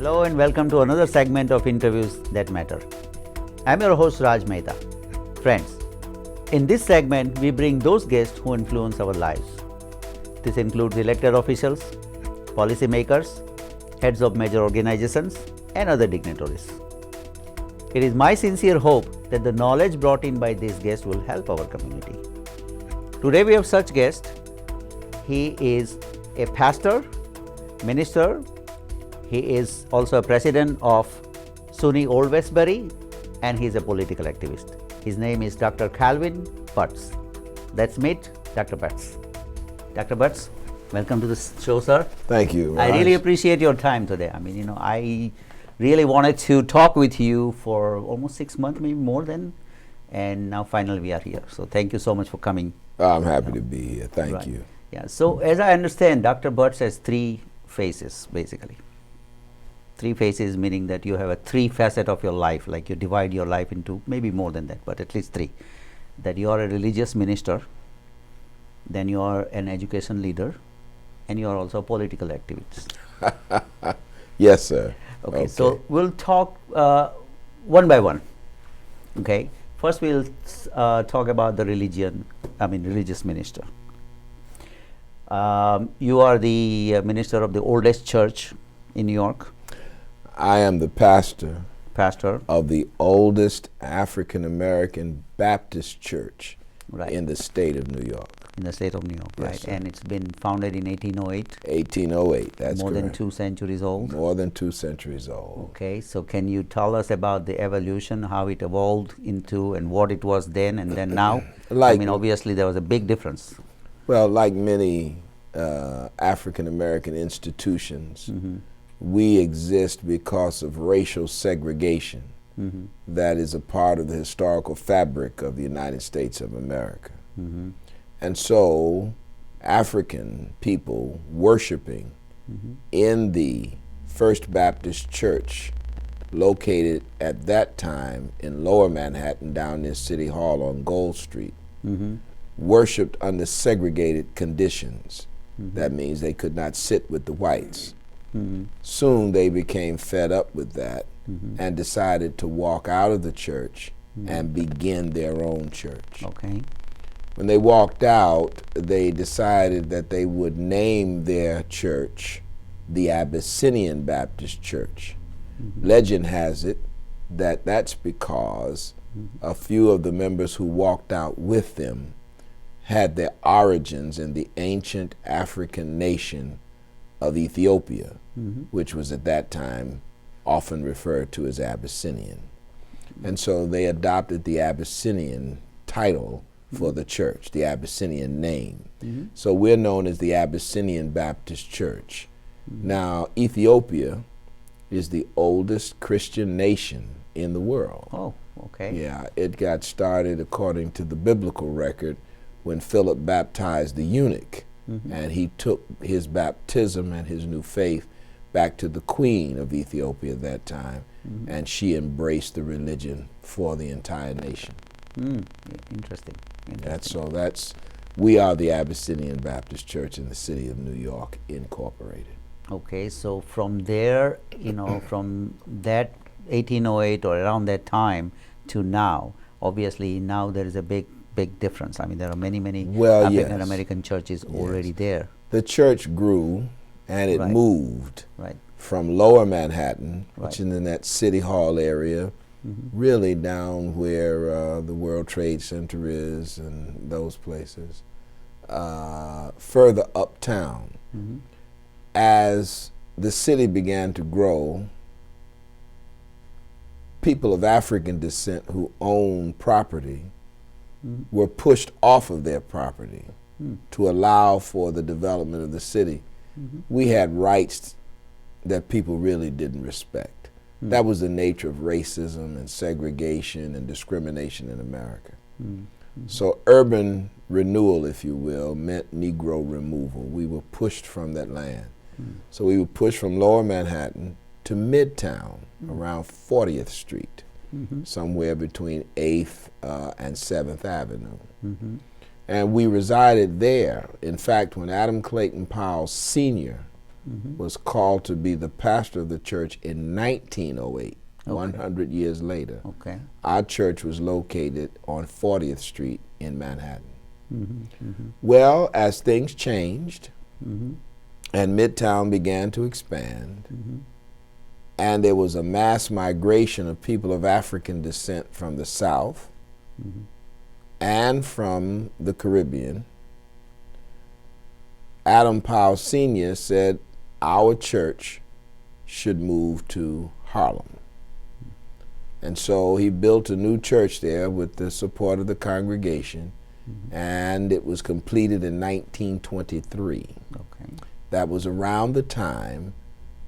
Hello and welcome to another segment of Interviews That Matter. I'm your host Raj Mehta. Friends, in this segment we bring those guests who influence our lives. This includes elected officials, policymakers, heads of major organizations and other dignitaries. It is my sincere hope that the knowledge brought in by these guests will help our community. Today we have such guest. He is a pastor, minister. He is also a president of SUNY Old Westbury and he is a political activist. His name is Dr. Calvin Butts. Let's meet Dr. Butts. Dr. Butts, welcome to the show, sir. Thank you, Raj. I really appreciate your time today. I really wanted to talk with you for almost 6 months, maybe more than, and now finally we are here. So thank you so much for coming. I'm happy to be here. Thank you. Yeah. So as I understand, Dr. Butts has three phases, basically. Three phases meaning that you have a three facet of your life, like you divide your life into maybe more than that, but at least three. That you are a religious minister, then you are an education leader, and you are also a political activist. Yes, sir. Okay, so we'll talk one by one. Okay, first we'll talk about the religious minister. You are the minister of the oldest church in New York. I am the pastor Pastor of the oldest African American Baptist church in the state of New York. In the state of New York, Yes, right? sir. And it's been founded in 1808. 1808, that's More correct. than 2 centuries old. More than 2 centuries old. Okay, so can you tell us about the evolution, how it evolved into and what it was then and then now? Obviously there was a big difference. Well, like many African American institutions, we exist because of racial segregation that is a part of the historical fabric of the United States of America. And so African people worshiping in the First Baptist Church located at that time in Lower Manhattan down near City Hall on Gold Street worshiped under segregated conditions. That means they could not sit with the whites. Soon they became fed up with that and decided to walk out of the church and begin their own church. Okay. When they walked out, they decided that they would name their church the Abyssinian Baptist Church. Legend has it that that's because a few of the members who walked out with them had their origins in the ancient African nation of Ethiopia, which was at that time often referred to as Abyssinian. And so they adopted the Abyssinian title for the church, the Abyssinian name. So we're known as the Abyssinian Baptist Church. Now, Ethiopia is the oldest Christian nation in the world. Oh, okay. Yeah, it got started according to the biblical record when Philip baptized the eunuch. And he took his baptism and his new faith back to the queen of Ethiopia at that time, and she embraced the religion for the entire nation. Interesting. We are the Abyssinian Baptist Church in the city of New York, Incorporated. Okay, so from there, from that 1808 or around that time to now, obviously now there is a big difference. There are many African American churches already there. The church grew and it moved from Lower Manhattan, which is in that City Hall area, really down where the World Trade Center is and those places, further uptown. As the city began to grow, people of African descent who owned property were pushed off of their property to allow for the development of the city. We had rights that people really didn't respect. That was the nature of racism and segregation and discrimination in America. So urban renewal, if you will, meant Negro removal. We were pushed from that land. So we were pushed from Lower Manhattan to Midtown, around 40th Street. Somewhere between 8th and 7th Avenue. And we resided there. In fact, when Adam Clayton Powell Sr. was called to be the pastor of the church in 1908, 100 years later. Okay. Our church was located on 40th Street in Manhattan. Well, as things changed and Midtown began to expand, and there was a mass migration of people of African descent from the South and from the Caribbean, Adam Powell Sr. said our church should move to Harlem. And so he built a new church there with the support of the congregation, and it was completed in 1923. Okay. That was around the time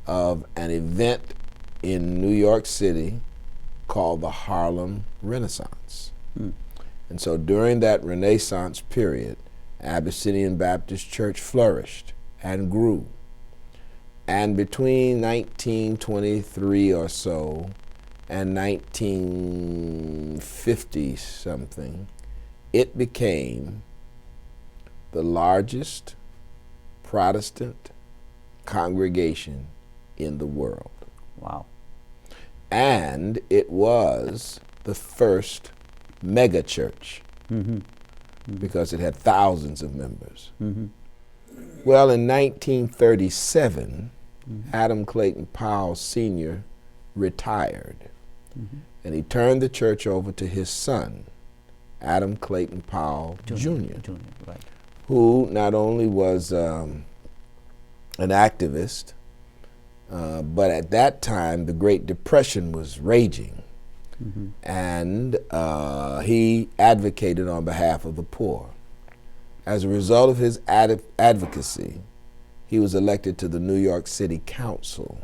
of an event in New York City called the Harlem Renaissance. And so during that Renaissance period, Abyssinian Baptist Church flourished and grew. And between 1923 or so and 1950 something, it became the largest Protestant congregation in the world. Wow. And it was the first mega church because it had thousands of members. Well, in 1937, Adam Clayton Powell Sr. retired, and he turned the church over to his son, Adam Clayton Powell Jr., Right. who not only was an activist, but at that time the Great Depression was raging, and he advocated on behalf of the poor. As a result of his advocacy, he was elected to the New York City Council.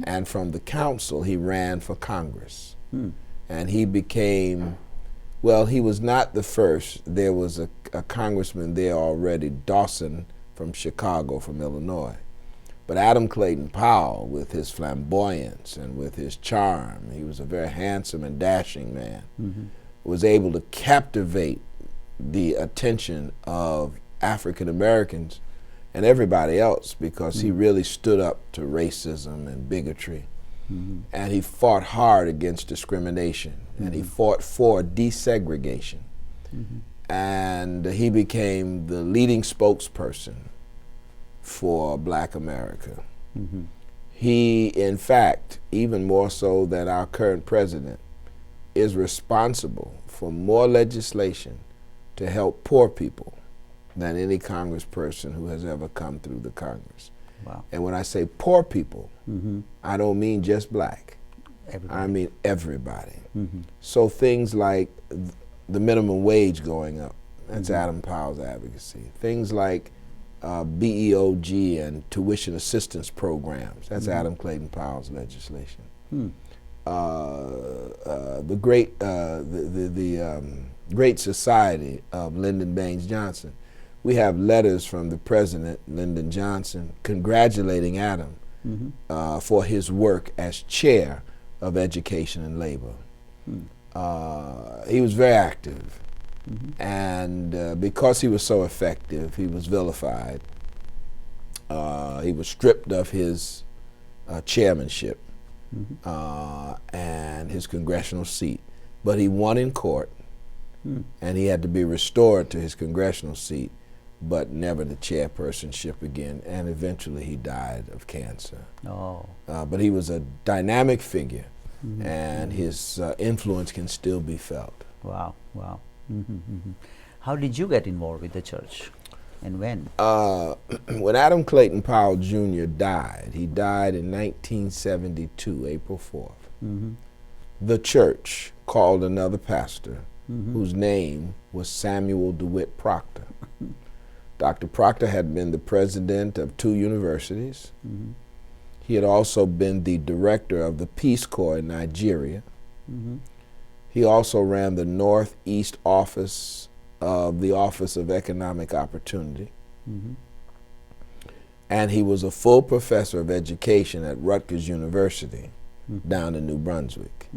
And from the council, he ran for Congress. And he became, well, he was not the first. There was a congressman there already, Dawson from Chicago, from Illinois. But Adam Clayton Powell, with his flamboyance and with his charm, he was a very handsome and dashing man, was able to captivate the attention of African Americans and everybody else because he really stood up to racism and bigotry. And he fought hard against discrimination, and he fought for desegregation. And he became the leading spokesperson for Black America. He, in fact, even more so than our current president, is responsible for more legislation to help poor people than any congressperson who has ever come through the Congress. Wow. And when I say poor people, I don't mean just black. Everybody. I mean everybody. So things like the minimum wage going up, that's Adam Powell's advocacy. Things like BEOG and tuition assistance programs, that's Adam Clayton Powell's legislation. The Great Society of Lyndon Baines Johnson. We have letters from the president, Lyndon Johnson, congratulating Adam for his work as chair of Education and Labor. He was very active, and because he was so effective, he was vilified. He was stripped of his chairmanship and his congressional seat, but he won in court, and he had to be restored to his congressional seat, but never the chairpersonship again, and eventually he died of cancer. But he was a dynamic figure, and his influence can still be felt. Wow, wow. How did you get involved with the church, and when? When Adam Clayton Powell Jr. died, he died in 1972, April 4th. The church called another pastor whose name was Samuel DeWitt Proctor. Dr. Proctor had been the president of 2 universities. He had also been the director of the Peace Corps in Nigeria. He also ran the Northeast office of the Office of Economic Opportunity. And he was a full professor of education at Rutgers University down in New Brunswick.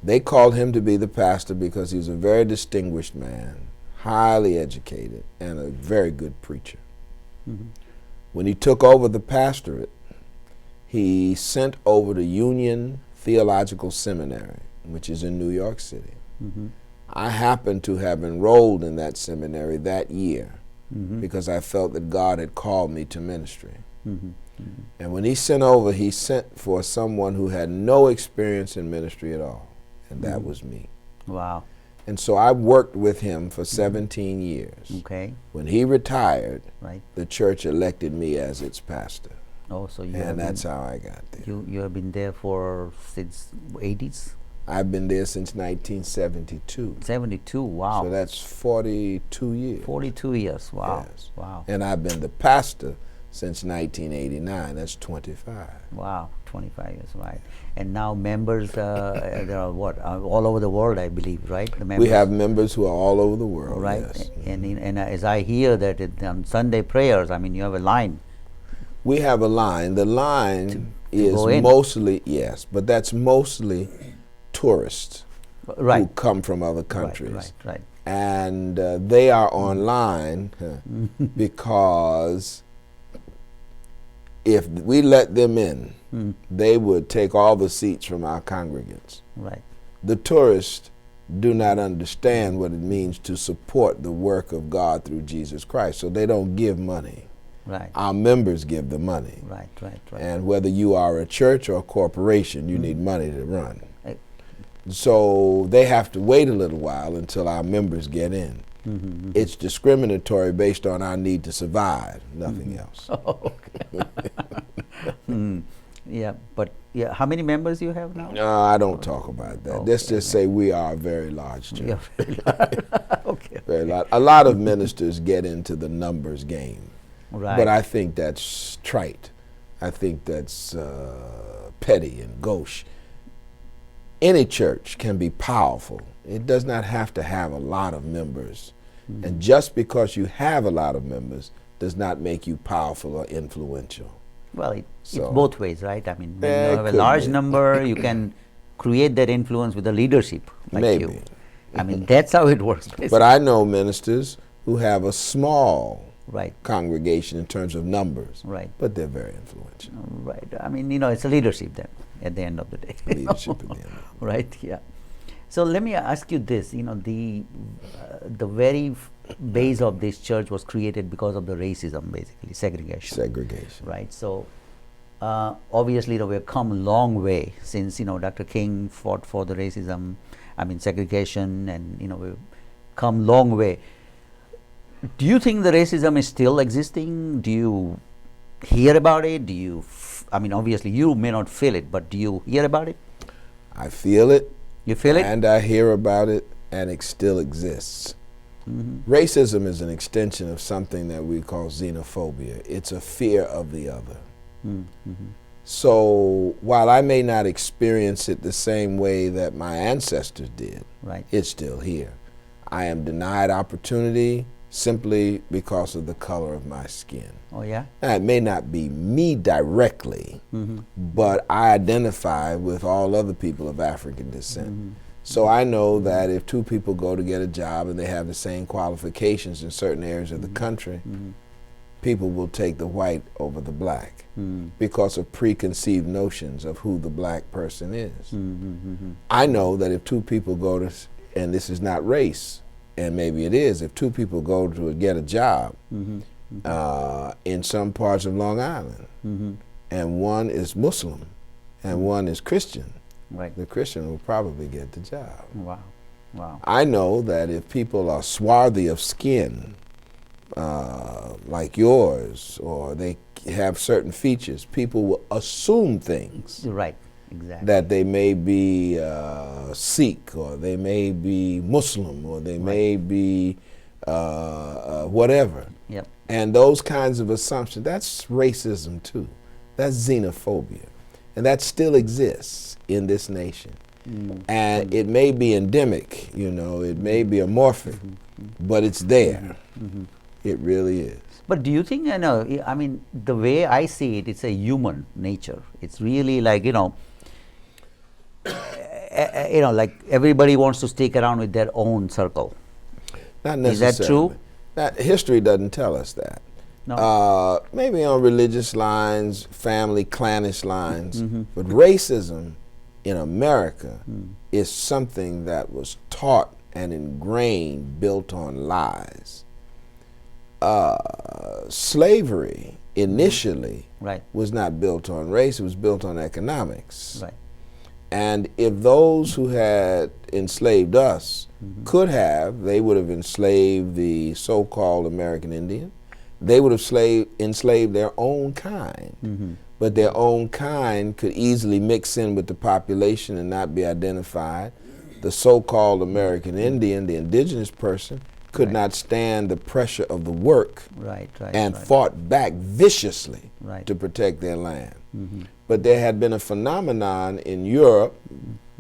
They called him to be the pastor because he was a very distinguished man, highly educated, and a very good preacher. When he took over the pastorate, he sent over to Union Theological Seminary, which is in New York City. I happened to have enrolled in that seminary that year because I felt that God had called me to ministry. And when he sent for someone who had no experience in ministry at all, and that was me. Wow. And so I worked with him for 17 years. Okay. When he retired, Right. the church elected me as its pastor. Oh, so you And that's how I got there. you have been there for since 80s? I've been there since 1972. 72. Wow. So that's 42 years. 42 years. Wow. Yes. Wow. And I've been the pastor since 1989. That's 25. Wow. 25 years. Right. And now members, there are what? All over the world, I believe, right? The members. We have members who are all over the world. Right. Yes. And as I hear that on Sunday prayers, I mean, you have a line. We have a line. The line is go in. mostly, yes, but that's mostly tourists Right. who come from other countries. Right. And they are online because if we let them in, they would take all the seats from our congregants. Right. The tourists do not understand what it means to support the work of God through Jesus Christ, so they don't give money. Right. Our members give the money. Right. And whether you are a church or a corporation, you need money to run. Right. So they have to wait a little while until our members get in. It's discriminatory based on our need to survive, nothing else. Okay. Yeah, but how many members you have now? No, I don't talk about that. Okay, Let's just say we are a very large church. Yeah, very large. Okay. Very large. A lot of ministers get into the numbers game, Right. but I think that's trite. I think that's petty and gauche. Any church can be powerful. It does not have to have a lot of members. And just because you have a lot of members does not make you powerful or influential. Well, it's So- both ways, right? I mean, when Yeah, you it have a could large be. number, you can create that influence with the leadership, like Maybe. you. I mean, that's how it works. Basically. But I know ministers who have a small Right. congregation in terms of numbers, Right. but they're very influential. Right. I mean, it's a leadership then, at the end of the day. Leadership at the end. Right. Yeah. So let me ask you this. The very base of this church was created because of the racism, basically segregation. Segregation. Right. So obviously, we've come a long way since Dr. King fought for the racism, segregation, and we've come long way. Do you think the racism is still existing? Do you hear about it? Obviously you may not feel it, but do you hear about it? I feel it. You feel it? And I hear about it, and it still exists. Racism is an extension of something that we call xenophobia. It's a fear of the other. So while I may not experience it the same way that my ancestors did, Right. it's still here. I am denied opportunity simply because of the color of my skin. Oh yeah. Now, it may not be me directly, but I identify with all other people of African descent. So I know that if two people go to get a job and they have the same qualifications in certain areas of the country, people will take the white over the black because of preconceived notions of who the black person is. I know that if two people go to, and this is not race, and maybe it is, if two people go to get a job in some parts of Long Island, and one is Muslim and one is Christian, Right. the Christian will probably get the job. Wow. Wow. I know that if people are swarthy of skin, like yours, or they have certain features, people will assume things. Right. Exactly. That they may be Sikh, or they may be Muslim, or they may be whatever. Yep. And those kinds of assumptions, that's racism too. That's xenophobia. And that still exists in this nation. And it may be endemic, it may be amorphic, but it's there. It really is. But do you think, the way I see it, it's a human nature. It's really like, like everybody wants to stick around with their own circle. Not Is that necessarily. true? History doesn't tell us that. No. Maybe on religious lines, family, clannish lines, but racism in America is something that was taught and ingrained, built on lies. Slavery initially was not built on race, it was built on economics. Right. And if those who had enslaved us could have, they would have enslaved the so-called American Indian. They would have enslaved their own kind. But their own kind could easily mix in with the population and not be identified. The so-called American Indian, the indigenous person, could not stand the pressure of the work and fought back viciously to protect their land. But there had been a phenomenon in Europe,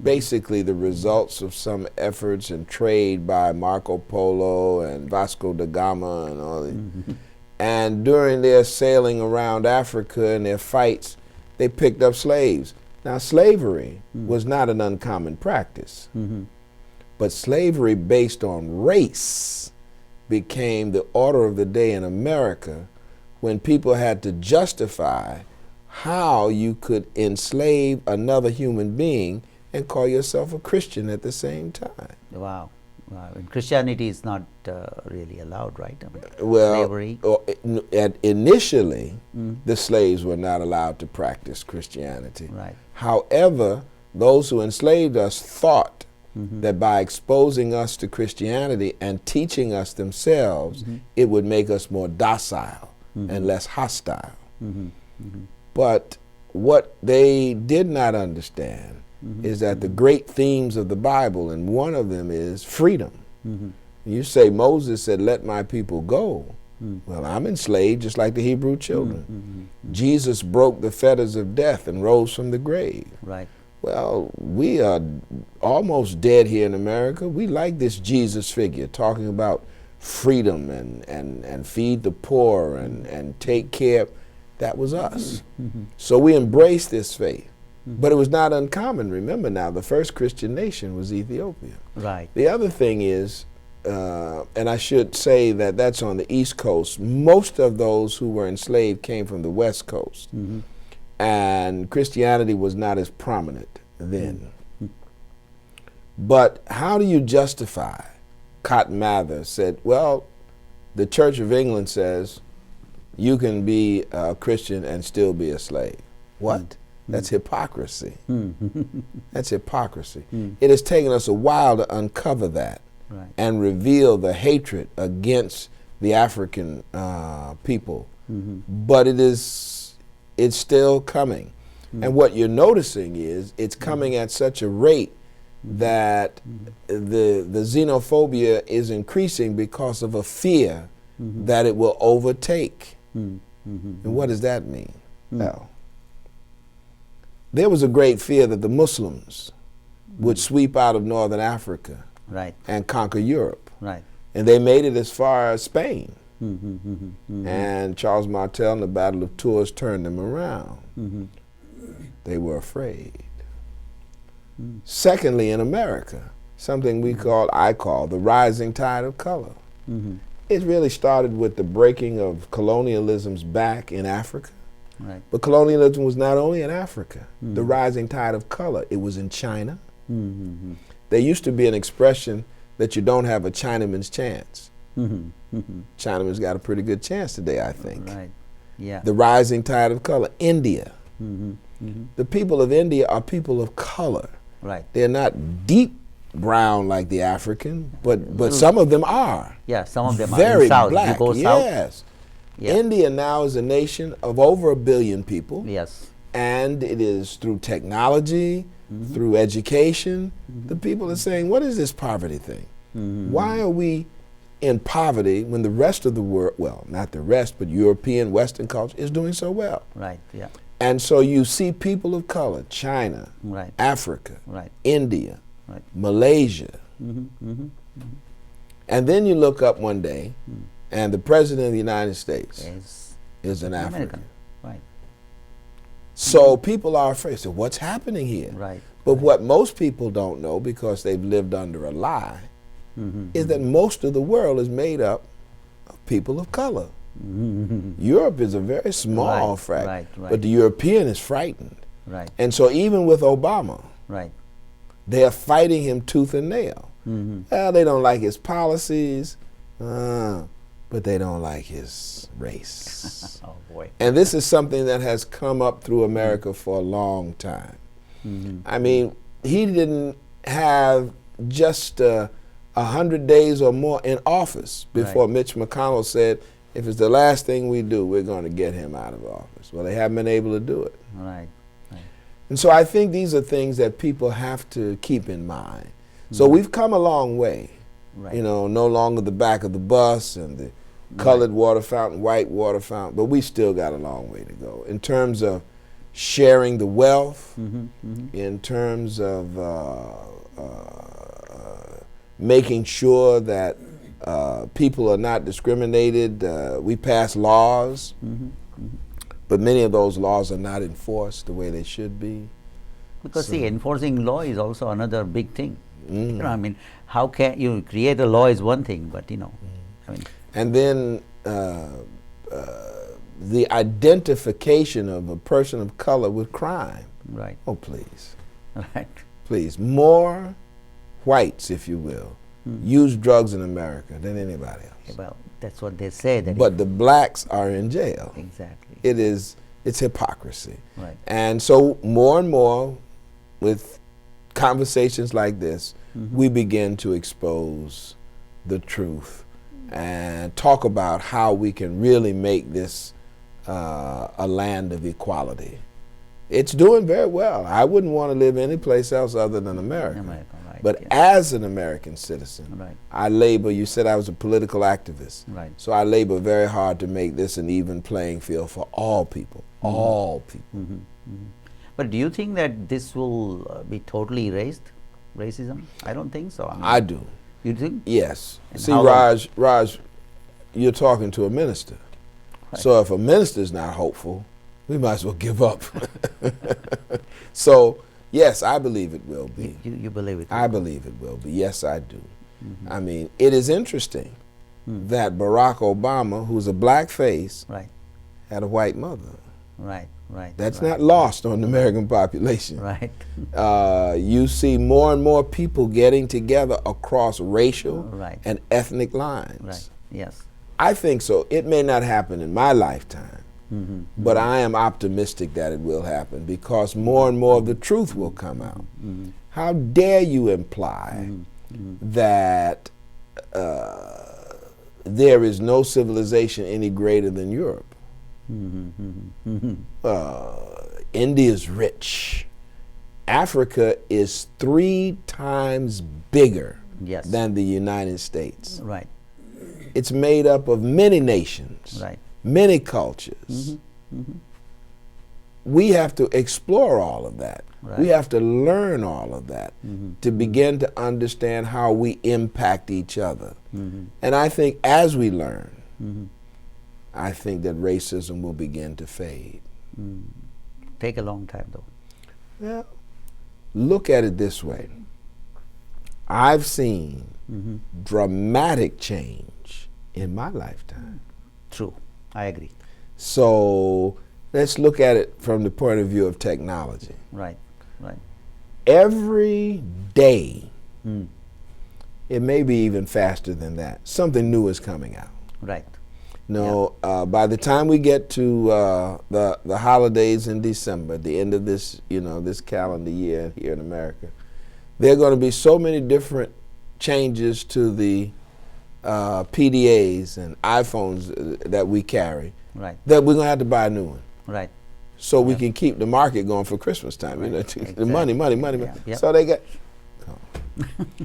basically the results of some efforts and trade by Marco Polo and Vasco da Gama and all these. And during their sailing around Africa and their fights, they picked up slaves. Now, slavery was not an uncommon practice, but slavery based on race became the order of the day in America when people had to justify how you could enslave another human being and call yourself a Christian at the same time. Wow. Wow. And Christianity is not really allowed, right? I mean, well, slavery. Initially, the slaves were not allowed to practice Christianity. Right. However, those who enslaved us thought that by exposing us to Christianity and teaching us themselves, it would make us more docile and less hostile. But what they did not understand is that the great themes of the Bible, and one of them is freedom. You say Moses said, "Let my people go." Well, I'm enslaved just like the Hebrew children. Jesus broke the fetters of death and rose from the grave. Right. Well, we are almost dead here in America. We like this Jesus figure talking about freedom and feed the poor and take care. That was us. So we embraced this faith. But it was not uncommon. Remember now, the first Christian nation was Ethiopia. Right. The other thing is, and I should say that that's on the East Coast, most of those who were enslaved came from the West Coast. And Christianity was not as prominent then. But how do you justify? Cotton Mather said, well, the Church of England says you can be a Christian and still be a slave. What? That's hypocrisy. That's hypocrisy. It has taken us a while to uncover that and reveal the hatred against the African people. But it's still coming. And what you're noticing is it's coming at such a rate that the xenophobia is increasing because of a fear that it will overtake. And what does that mean? Well, there was a great fear that the Muslims would sweep out of northern Africa and conquer Europe. And they made it as far as Spain. And Charles Martel in the Battle of Tours turned them around. They were afraid. Secondly, in America, something I call the rising tide of color. It really started with the breaking of colonialism's back in Africa. But colonialism was not only in Africa. The rising tide of color, it was in China. There used to be an expression that you don't have a Chinaman's chance. Chinaman's got a pretty good chance today, I think. The rising tide of color, India. The people of India are people of color. They're not deep brown like the African, but some of them are. Yeah, some of them very are. South. Black. You go Yes. south. Yeah. India now is a nation of over 1 billion people. Yes. And it is through technology, through education. The people are saying, what is this poverty thing? Why are we in poverty when the rest of the world, well, not the rest, but European, Western culture is doing so well? Yeah. And so you see people of color, China, Africa, India, Malaysia. And then you look up one day, and the President of the United States is an African. So people are afraid. So what's happening here? But what most people don't know, because they've lived under a lie, is that most of the world is made up of people of color. Europe is a very small fraction, right. but the European is frightened. Right. And so even with Obama, Right. they are fighting him tooth and nail. Well, they don't like his policies, but they don't like his race. Oh boy. And this is something that has come up through America for a long time. I mean, he didn't have just 100 days or more in office before Mitch McConnell said, if it's the last thing we do, we're going to get him out of office. Well, they haven't been able to do it. Right. And so I think these are things that people have to keep in mind. So we've come a long way. Right. You know, no longer the back of the bus and the colored water fountain, white water fountain, but we still got a long way to go in terms of sharing the wealth, in terms of making sure that people are not discriminated. We pass laws, but many of those laws are not enforced the way they should be. Because see, enforcing law is also another big thing. You know, I mean, how can you create a law is one thing, but you know, I mean. And then the identification of a person of color with crime. Right. Oh, please. Right. Please. More whites, if you will, use drugs in America than anybody else. Well, that's what they say. That But the blacks are in jail. exactly. It's hypocrisy. Right. And so more and more with conversations like this, we begin to expose the truth and talk about how we can really make this a land of equality. It's doing very well. I wouldn't want to live any place else other than America. Right, But yes. as an American citizen, Right. I labor, you said I was a political activist, Right. so I labor very hard to make this an even playing field for all people, all people. But do you think that this will be totally erased, racism? I don't think so. I mean, I do. You think? Yes. And See, how long? Raj, you're talking to a minister. Right. So if a minister's not hopeful, we might as well give up. So, yes, I believe it will be. You believe it? I believe it will be. Yes, I do. I mean, it is interesting that Barack Obama, who's a black face, Right. had a white mother. Right. Right. That's right. not lost on the American population. Right. You see more and more people getting together across racial Right. and ethnic lines. Right. Yes. I think so. It may not happen in my lifetime, but I am optimistic that it will happen because more and more of the truth will come out. How dare you imply that there is no civilization any greater than Europe? India's rich. Africa is 3 times bigger Yes. than the United States. Right. It's made up of many nations, Right. many cultures. We have to explore all of that. Right. We have to learn all of that to begin to understand how we impact each other. And I think as we learn, I think that racism will begin to fade. Take a long time though. Well, look at it this way. I've seen dramatic change in my lifetime. True. I agree. So let's look at it from the point of view of technology. Right. Right. Every day, it may be even faster than that, something new is coming out. Right. No, by the time we get to the holidays in December, the end of this, this calendar year here in America, there are going to be so many different changes to the PDAs and iPhones that we carry Right. that we're going to have to buy a new one. Right. So we can keep the market going for Christmas time. Right. The money. Yeah. Yep. So they get.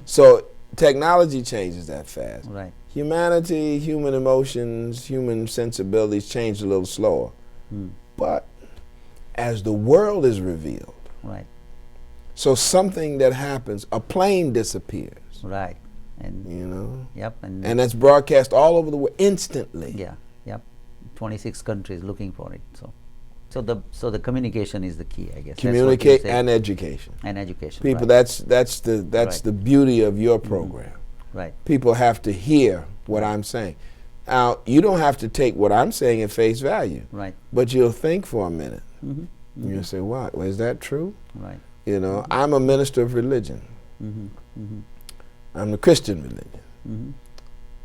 So technology changes that fast. Right. Humanity, human emotions, human sensibilities change a little slower. But as the world is revealed, Right. so something that happens, a plane disappears, Right. And Yep. and that's broadcast all over the world instantly. Yeah. Yep. 26 countries looking for it. So the communication is the key, I guess. Communicate That's what you say. and education. And education. People, right. that's Right. the beauty of your program. Right. People have to hear what I'm saying. Now, you don't have to take what I'm saying at face value. Right. But you'll think for a minute. Mm-hmm. And you'll say, what? Well, is that true? Right. You know, I'm a minister of religion. Mm-hmm. Mm-hmm. I'm the Christian religion. Mm-hmm.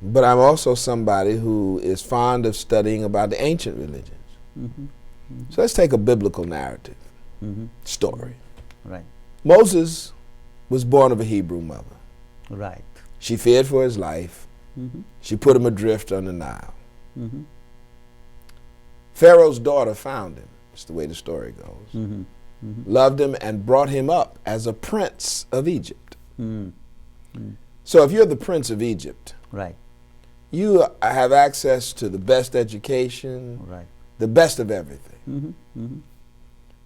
But I'm also somebody who is fond of studying about the ancient religions. Mm-hmm. Mm-hmm. So let's take a biblical narrative Mm-hmm. story. Right. Moses was born of a Hebrew mother. Right. She feared for his life. Mm-hmm. She put him adrift on the Nile. Mm-hmm. Pharaoh's daughter found him. That's the way the story goes. Mm-hmm. Mm-hmm. Loved him and brought him up as a prince of Egypt. Mm-hmm. So if you're the prince of Egypt, Right. you have access to the best education, Right. the best of everything. Mm-hmm. Mm-hmm.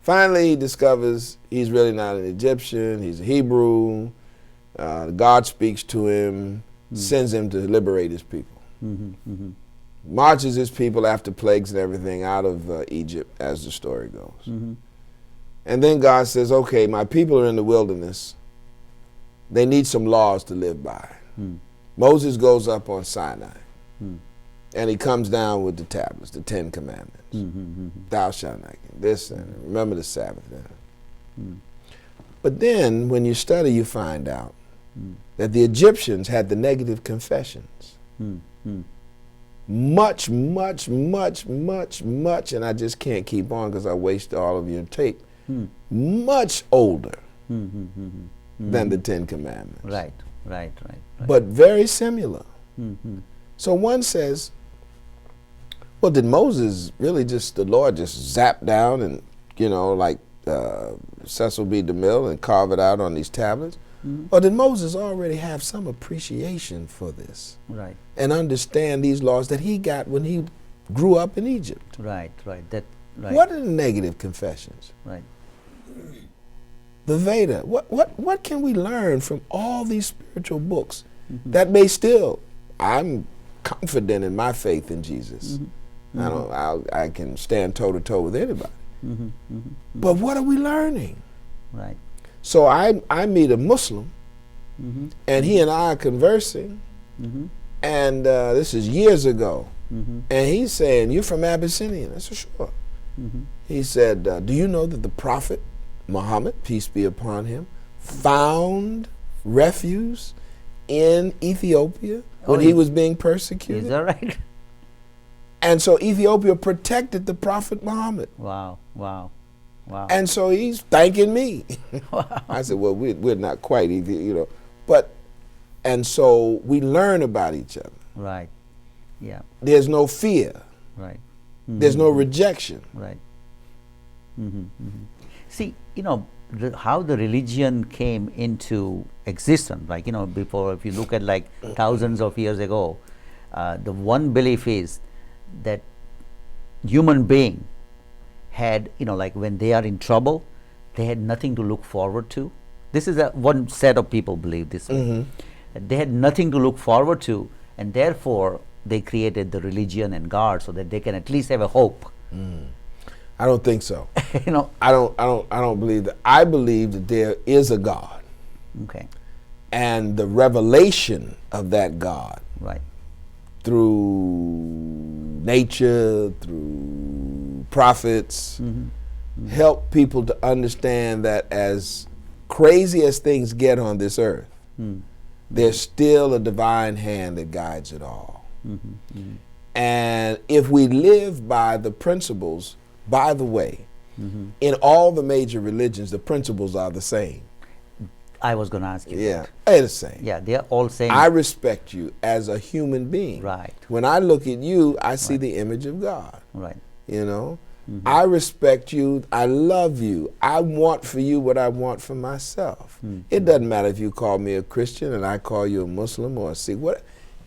Finally, he discovers he's really not an Egyptian, he's a Hebrew. God speaks to him, sends him to liberate his people. Mm-hmm. Mm-hmm. Marches his people after plagues and everything out of Egypt, as the story goes. Mm-hmm. And then God says, okay, my people are in the wilderness. They need some laws to live by. Mm. Moses goes up on Sinai, Mm. and he comes down with the tablets, the 10 Commandments. Mm-hmm. Mm-hmm. Thou shalt not kill, this, and remember the Sabbath. Mm. But then, when you study, you find out Mm. that the Egyptians had the negative confessions. Mm. Mm. Much, much, much, much, much, and I just can't keep on because I waste all of your tape, Mm. much older Mm-hmm. Mm-hmm. than the 10 Commandments. Right. Right. Right. Right. But very similar. Mm-hmm. So one says, well, did Moses really the Lord just zap down and, like Cecil B. DeMille and carve it out on these tablets? Mm-hmm. Or did Moses already have some appreciation for this Right. and understand these laws that he got when he grew up in Egypt? Right. Right. That. Right. What are the negative confessions? Right. The Veda. What can we learn from all these spiritual books Mm-hmm. that may still, I'm confident in my faith in Jesus. Mm-hmm. I can stand toe to toe with anybody. Mm-hmm. Mm-hmm. But what are we learning? Right. So I meet a Muslim, Mm-hmm. and he and I are conversing, Mm-hmm. and this is years ago, Mm-hmm. and he's saying, "You're from Abyssinian?" I said, "Sure." Mm-hmm. He said, "Do you know that the Prophet Muhammad, peace be upon him, found refuge in Ethiopia when he was being persecuted?" Is that right? And so Ethiopia protected the Prophet Muhammad. Wow. Wow. Wow. And so he's thanking me. Wow. I said, well, we're not quite either, But, and so we learn about each other. Right. Yeah. There's no fear. Right. There's no rejection. Right. Mm-hmm. Mm-hmm. See, how the religion came into existence, like, before, if you look at like thousands of years ago, the one belief is that human being had, like when they are in trouble, they had nothing to look forward to. This is one set of people believe this way. Mm-hmm. They had nothing to look forward to, and therefore they created the religion and God so that they can at least have a hope. I don't think so. I don't believe that. I believe that there is a God. Okay. And the revelation of that God Right. through nature, through prophets, Mm-hmm. help people to understand that as crazy as things get on this earth, there's still a divine hand that guides it all. Mm-hmm. Mm-hmm. And if we live by the principles, by the way, Mm-hmm. in all the major religions, the principles are the same. I was going to ask you. Yeah, that. they're the same. Yeah, they are all saying. I respect you as a human being. Right. When I look at you, I see the image of God. Right. Mm-hmm. I respect you. I love you. I want for you what I want for myself. Mm-hmm. It doesn't matter if you call me a Christian and I call you a Muslim or a Sikh.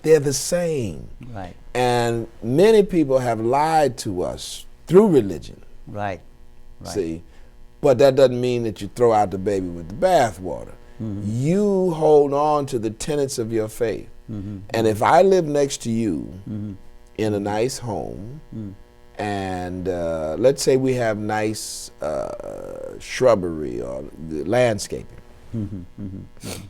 They're the same. Right. And many people have lied to us through religion. Right. Right. See, but that doesn't mean that you throw out the baby with the bathwater. Mm-hmm. You hold on to the tenets of your faith. Mm-hmm. And if I live next to you Mm-hmm. in a nice home, Mm-hmm. and let's say we have nice shrubbery or landscaping, Mm-hmm. Mm-hmm.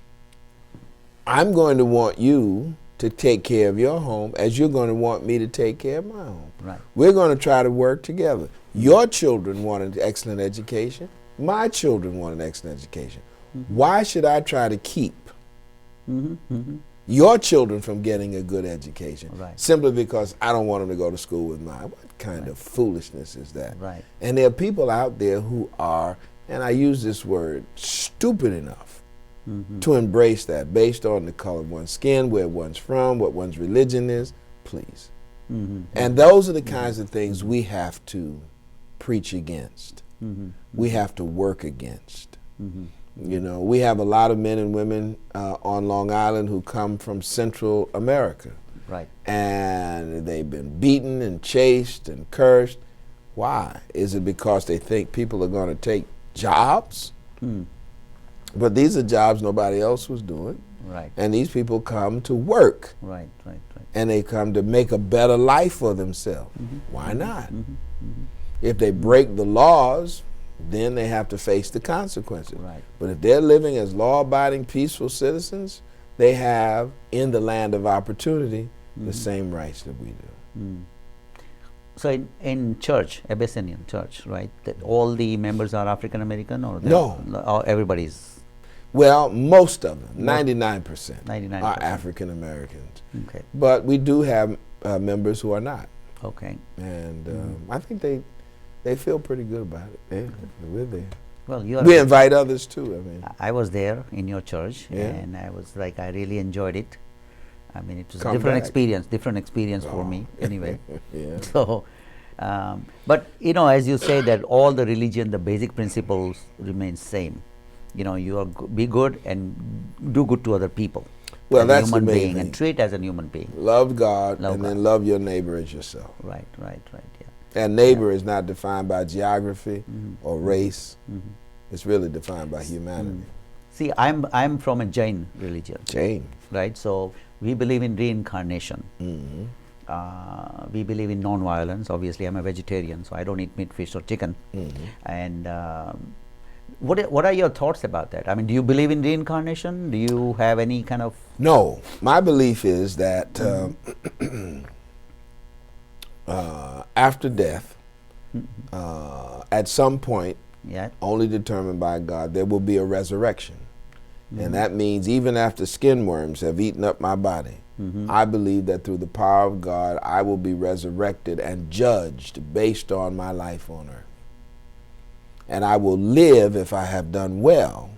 I'm going to want you to take care of your home as you're going to want me to take care of my home. Right. We're going to try to work together. Your children want an excellent education. My children want an excellent education. Why should I try to keep your children from getting a good education simply because I don't want them to go to school with mine? What kind of foolishness is that? Right. And there are people out there who are, and I use this word, stupid enough to embrace that based on the color of one's skin, where one's from, what one's religion is. Please. And those are the kinds of things we have to preach against. We have to work against. You know, we have a lot of men and women on Long Island who come from Central America. Right. And they've been beaten and chased and cursed. Why? Is it because they think people are going to take jobs? But these are jobs nobody else was doing. Right. And these people come to work. Right. And they come to make a better life for themselves. Why not? If they break the laws, then they have to face the consequences. Right. But if they're living as law-abiding, peaceful citizens, they have, in the land of opportunity, the same rights that we do. So in church, Abyssinian Church, right, that all the members are African American, or No. Everybody's? Well, most of them, 99%, 99% are African Americans. Okay. But we do have members who are not. Okay. And I think they feel pretty good about it. We're there. Well, we invite others too. I mean, I was there in your church, and I was like, I really enjoyed it. I mean, it was a different experience for me anyway. So, but you know, as you say that all the religion, the basic principles remain same. You know, you are be good and do good to other people. Well, as that's a human the main being thing. And treat as a human being. Love God Love God. Then love your neighbor as yourself. Right. Yeah. And neighbor is not defined by geography or race. It's really defined by humanity. See, I'm from a Jain religion. Jain. Right. So we believe in reincarnation. We believe in non-violence. Obviously, I'm a vegetarian, so I don't eat meat, fish, or chicken. And what are your thoughts about that? I mean, do you believe in reincarnation? Do you have any kind of? No, my belief is that after death, at some point, only determined by God, there will be a resurrection. And that means even after skin worms have eaten up my body, I believe that through the power of God, I will be resurrected and judged based on my life on earth. And I will live, if I have done well,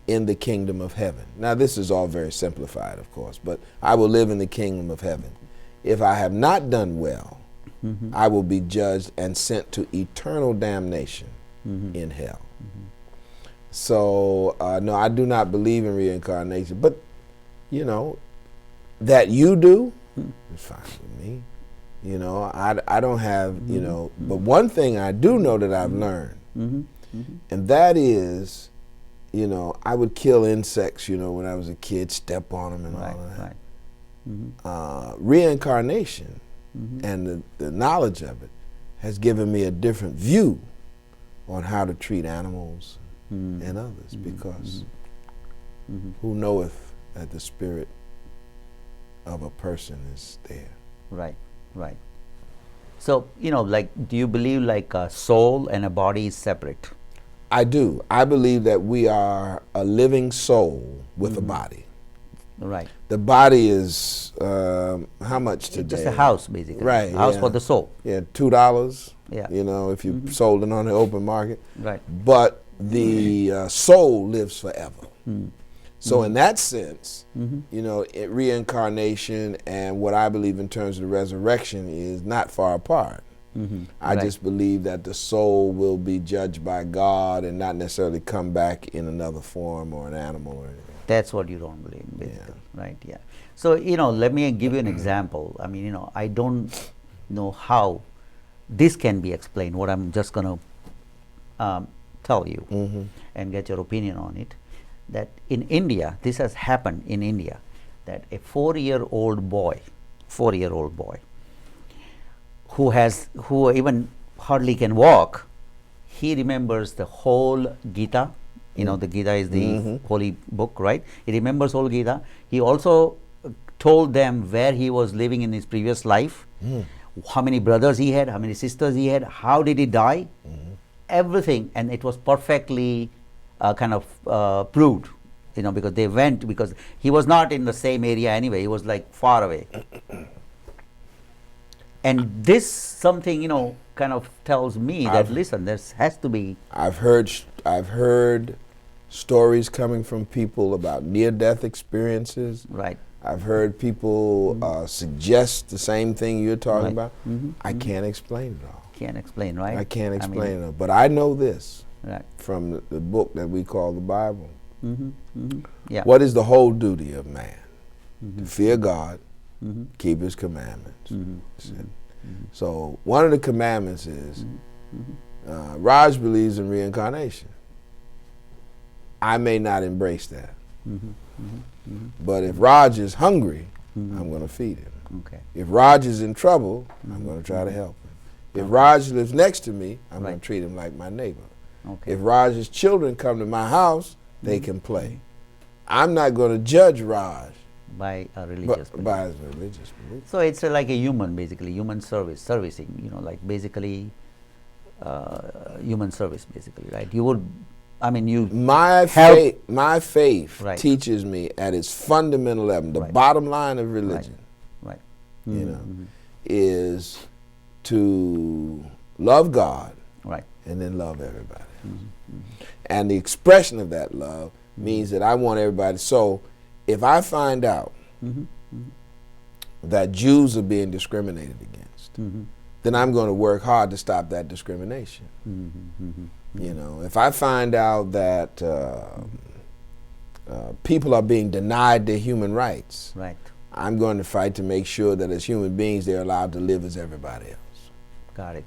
in the kingdom of heaven. Now, this is all very simplified, of course, but I will live in the kingdom of heaven. If I have not done well, I will be judged and sent to eternal damnation in hell. So, no, I do not believe in reincarnation. But, you know, that you do, it's fine with me. You know, I don't have, you know, but one thing I do know that I've learned, and that is, you know, I would kill insects, you know, when I was a kid, step on them and all of that. Reincarnation and the knowledge of it has given me a different view on how to treat animals and others, because who knoweth that the spirit of a person is there. Right. So, you know, like, do you believe like a soul and a body is separate? I do. I believe that we are a living soul with a body. Right. The body is how much today? It's just a house, basically. Right. A house for the soul. Yeah, $2. Yeah. You know, if you sold it on the open market. Right. But the soul lives forever. So in that sense, you know, reincarnation and what I believe in terms of the resurrection is not far apart. I just believe that the soul will be judged by God and not necessarily come back in another form or an animal or anything. That's what you don't believe in, basically. Right, yeah. So, you know, let me give you an example. I mean, you know, I don't know how this can be explained, what I'm just going to tell you and get your opinion on it. That in India, this has happened in India, that a 4-year-old boy, who even hardly can walk, he remembers the whole Gita. You know, the Gita is the holy book, right? He remembers whole Gita. He also told them where he was living in his previous life, how many brothers he had, how many sisters he had, how did he die, everything, and it was perfectly kind of proved, because they went, because he was not in the same area anyway, he was like far away. And this something, kind of tells me that, listen, there has to be. I've heard stories coming from people about near-death experiences. Right. I've heard people suggest the same thing you're talking about. I can't explain it all. Can't explain, right? I can't explain it all. But I know this from the book that we call the Bible. Yeah. What is the whole duty of man? To fear God, keep his commandments. So one of the commandments is, Raj believes in reincarnation. I may not embrace that. But if Raj is hungry, I'm going to feed him. Okay. If Raj is in trouble, I'm going to try to help him. If Raj lives next to me, I'm going to treat him like my neighbor. Okay. If Raj's children come to my house, they can play. I'm not going to judge Raj by a religious belief. by his religious belief. So it's like a human, basically, human servicing, like basically human service, basically, right? You would, My faith teaches me at its fundamental level, the bottom line of religion, is to love God and then love everybody. And the expression of that love means that I want everybody. So if I find out that Jews are being discriminated against, then I'm going to work hard to stop that discrimination. If I find out that people are being denied their human rights, I'm going to fight to make sure that as human beings they're allowed to live as everybody else. Got it.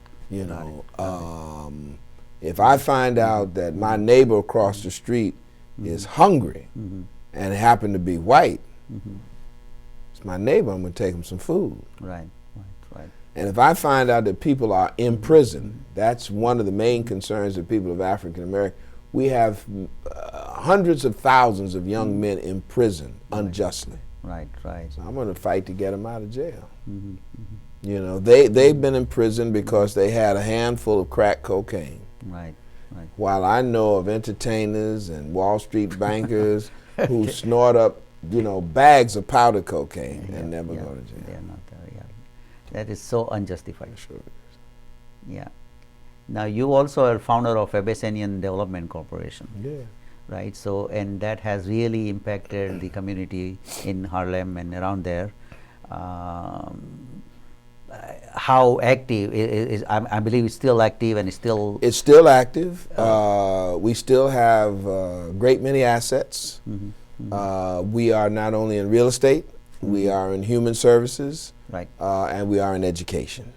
If I find out that my neighbor across the street is hungry and happen to be white, it's my neighbor, I'm going to take him some food. Right. And if I find out that people are in prison, that's one of the main concerns of people of African American. We have hundreds of thousands of young men in prison unjustly. Right. So I'm going to fight to get them out of jail. They've been in prison because they had a handful of crack cocaine. While I know of entertainers and Wall Street bankers who snort up, bags of powder cocaine and never go to jail. They're not there, That is so unjustified. Sure. Yeah. Now you also are founder of Abyssinian Development Corporation. Yeah. Right. So, and that has really impacted the community in Harlem and around there. How active is I believe it's still active and it's still. It's still active. We still have a great many assets. We are not only in real estate, we are in human services, and we are in education.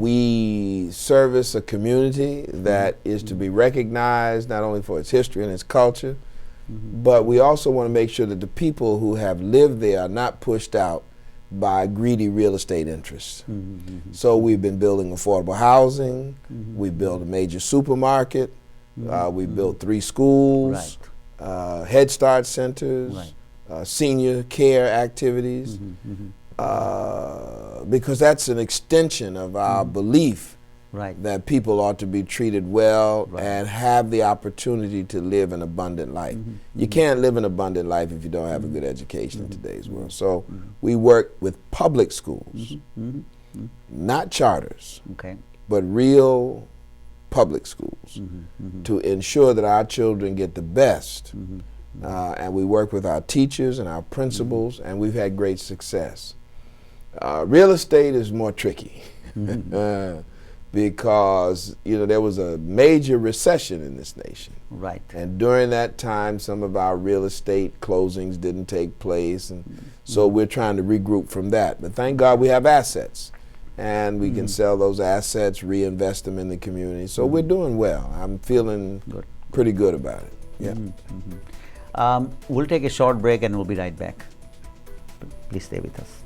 We service a community that is to be recognized not only for its history and its culture, but we also want to make sure that the people who have lived there are not pushed out by greedy real estate interests. So we've been building affordable housing, we built a major supermarket, we built 3 schools, Head Start centers, senior care activities, because that's an extension of our belief that people ought to be treated well and have the opportunity to live an abundant life. You can't live an abundant life if you don't have a good education in today's world. So we work with public schools, not charters, but real public schools to ensure that our children get the best. And we work with our teachers and our principals, and we've had great success. Real estate is more tricky because there was a major recession in this nation. And during that time, some of our real estate closings didn't take place, and so we're trying to regroup from that. But thank God we have assets, and we can sell those assets, reinvest them in the community. So we're doing well. I'm feeling pretty good about it. Yeah. We'll take a short break and we'll be right back. Please stay with us.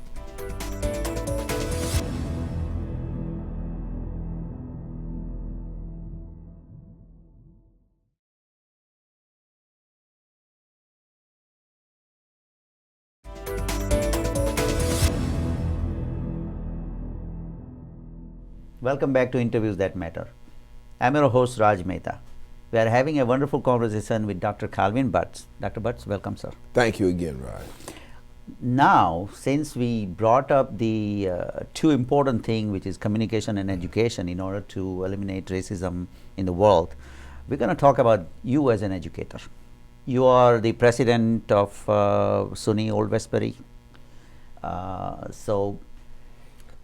Welcome back to Interviews That Matter. I'm your host Raj Mehta. We are having a wonderful conversation with Dr. Calvin Butts. Dr. Butts, welcome, sir. Thank you again, Raj. Now, since we brought up the two important things, which is communication and education, in order to eliminate racism in the world, we're going to talk about you as an educator. You are the president of SUNY Old Westbury. So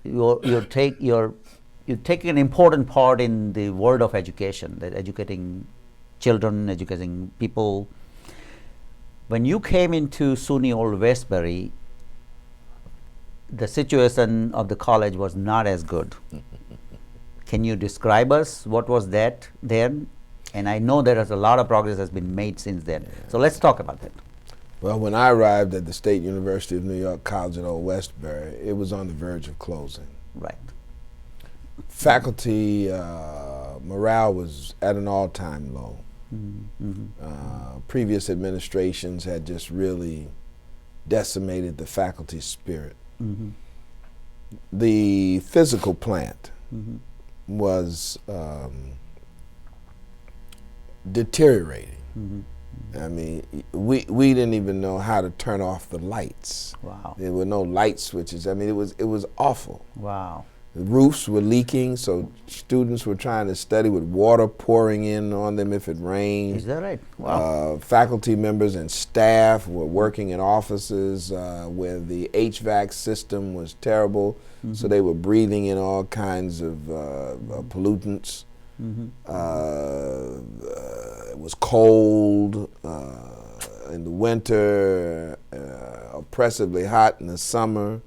you take an important part in the world of education, that educating children, educating people. When you came into SUNY Old Westbury, the situation of the college was not as good. Can you describe us what was that then? And I know there is a lot of progress has been made since then. Yeah. So let's talk about that. Well, when I arrived at the State University of New York College at Old Westbury, it was on the verge of closing. Right. Faculty morale was at an all-time low. Previous administrations had just really decimated the faculty spirit. The physical plant was deteriorating. I mean, we didn't even know how to turn off the lights. Wow. There were no light switches. I mean, it was awful. Wow. The roofs were leaking, so students were trying to study with water pouring in on them if it rained. Is that right? Wow. Faculty members and staff were working in offices where the HVAC system was terrible, so they were breathing in all kinds of pollutants. It was cold in the winter, oppressively hot in the summer.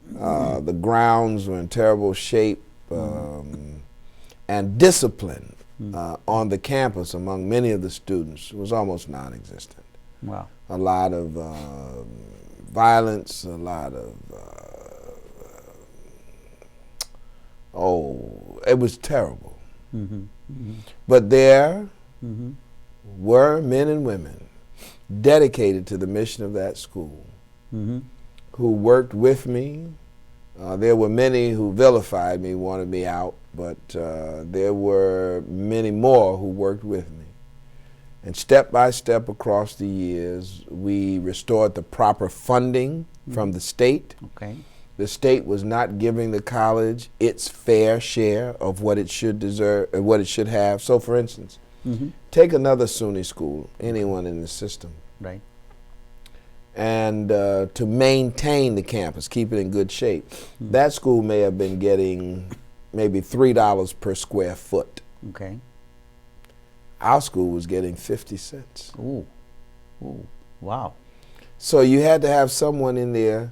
The grounds were in terrible shape, and discipline on the campus among many of the students was almost non-existent. Wow. A lot of violence, a lot of, it was terrible. But there were men and women dedicated to the mission of that school who worked with me. There were many who vilified me, wanted me out, but there were many more who worked with me. And step by step across the years, we restored the proper funding from the state. Okay. The state was not giving the college its fair share of what it should deserve, what it should have. So, for instance, take another SUNY school, anyone in the system. Right. And to maintain the campus, keep it in good shape. That school may have been getting maybe $3 per square foot. Okay. Our school was getting 50 cents. Ooh. Ooh. Wow. So you had to have someone in there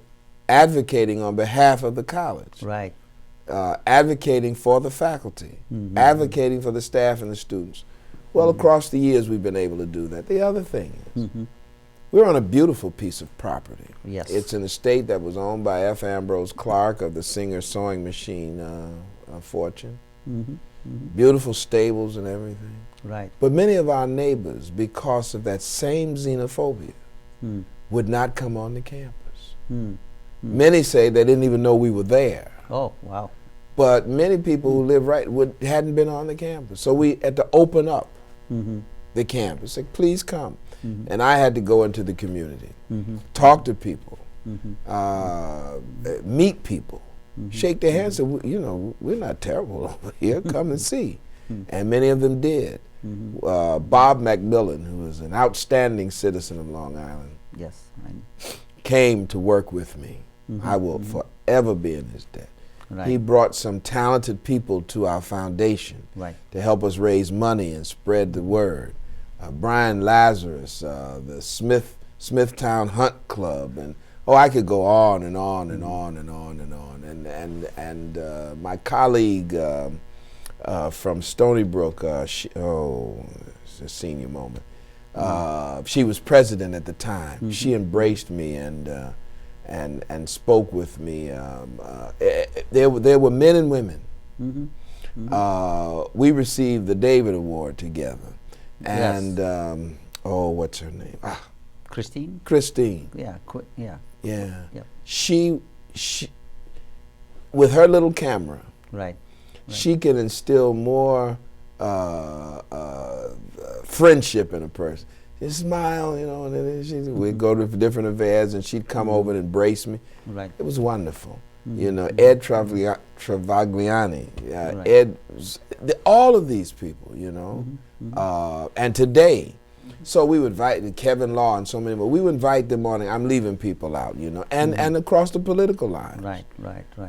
advocating on behalf of the college. Right. Advocating for the faculty, advocating for the staff and the students. Well, across the years we've been able to do that. The other thing is, we're on a beautiful piece of property. Yes. It's an estate that was owned by F. Ambrose Clark of the Singer Sewing Machine fortune. Beautiful stables and everything. Right. But many of our neighbors, because of that same xenophobia, would not come on the campus. Many say they didn't even know we were there. Oh, wow. But many people who live hadn't been on the campus. So we had to open up the campus, say, please come. And I had to go into the community, talk to people, meet people, shake their hands, say, you know, we're not terrible over here, come and see. And many of them did. Bob Macmillan, who was an outstanding citizen of Long Island, Yes. came to work with me. I will forever be in his debt. Right. He brought some talented people to our foundation to help us raise money and spread the word. Brian Lazarus, the Smithtown Hunt Club, and I could go on and on and on and on and on. And my colleague from Stony Brook, it's a senior moment. She was president at the time. She embraced me and spoke with me. There were men and women. We received the David Award together. And what's her name? Christine? Christine. Yeah, yeah. Yeah. Yep. She with her little camera, right, she can instill more friendship in a person. Just smile, you know, and then we'd go to different events, and she'd come over and embrace me. Right. It was wonderful. You know, Ed Travagliani, Ed, all of these people, you know, and today. So we would invite Kevin Law and so many more. We would invite them on. I'm leaving people out, you know, and across the political line. Right.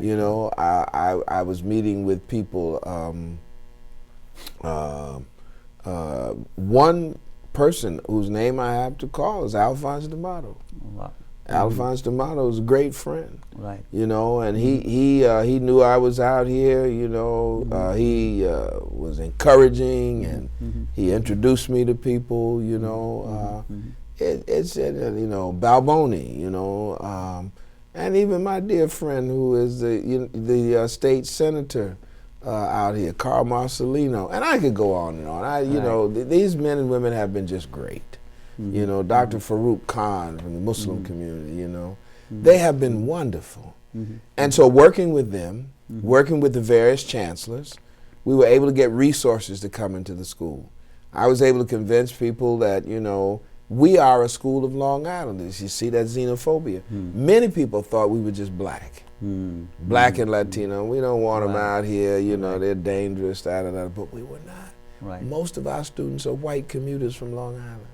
You know, I was meeting with people. One person whose name I have to call is Alphonse D'Amato. Wow. Alphonse D'Amato is a great friend. Right. You know, and he knew I was out here, you know. He was encouraging, and he introduced me to people, you know. It's you know, Balboni, you know, and even my dear friend who is the state senator out here, Carl Marcelino, and I could go on and on. You know, these men and women have been just great. You know, Dr. Farouk Khan from the Muslim community, you know, they have been wonderful. And so working with them, working with the various chancellors, we were able to get resources to come into the school. I was able to convince people that, you know, we are a school of Long Islanders. You see that xenophobia. Many people thought we were just black. Black and Latino. We don't want them out here, you know, they're dangerous, but we were not. Right. Most of our students are white commuters from Long Island.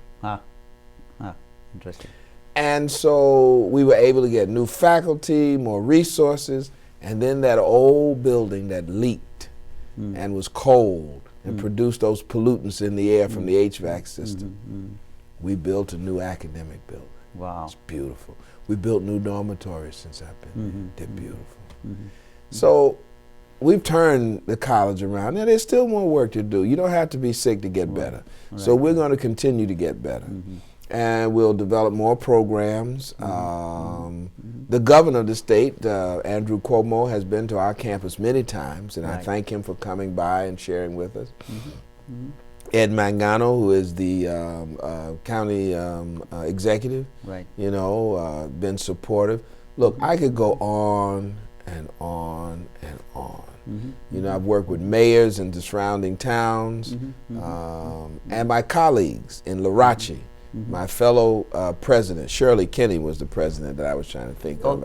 Interesting. And so we were able to get new faculty, more resources, and then that old building that leaked and was cold and produced those pollutants in the air from the HVAC system. We built a new academic building. Wow. It's beautiful. We built new dormitories since I've been there. They're beautiful. So we've turned the college around. Now there's still more work to do. You don't have to be sick to get better. So we're going to continue to get better. And we'll develop more programs. The governor of the state, Andrew Cuomo, has been to our campus many times, and I thank him for coming by and sharing with us. Ed Mangano, who is the county executive, you know, been supportive. Look, I could go on and on and on. You know, I've worked with mayors in the surrounding towns, and my colleagues in Larache. My fellow president, Shirley Kinney, was the president that I was trying to think of.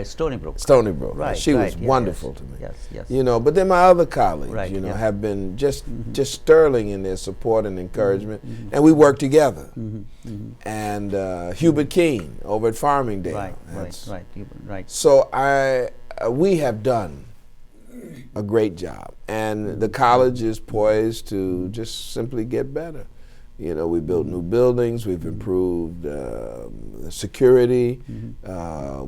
Stony Brook. Stony Brook. Right, she was wonderful to me. Yes. You know, but then my other colleagues, you know, have been just sterling in their support and encouragement, and we work together. And Hubert Keene over at Farmingdale. Right. So we have done a great job, and the college is poised to just simply get better. You know, we built new buildings. We've improved security. The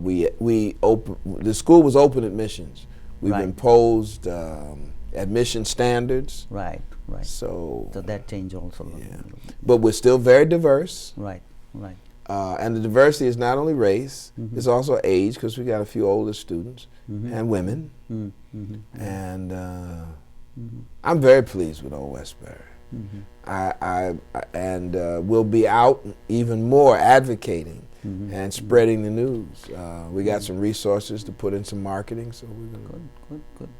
school was open admissions. We've imposed admission standards. Right. So that changed also. But we're still very diverse. Right. And the diversity is not only race; it's also age, because we got a few older students and women. And I'm very pleased with Old Westbury. We'll be out even more advocating and spreading the news. We got some resources to put in some marketing, so we're going Good.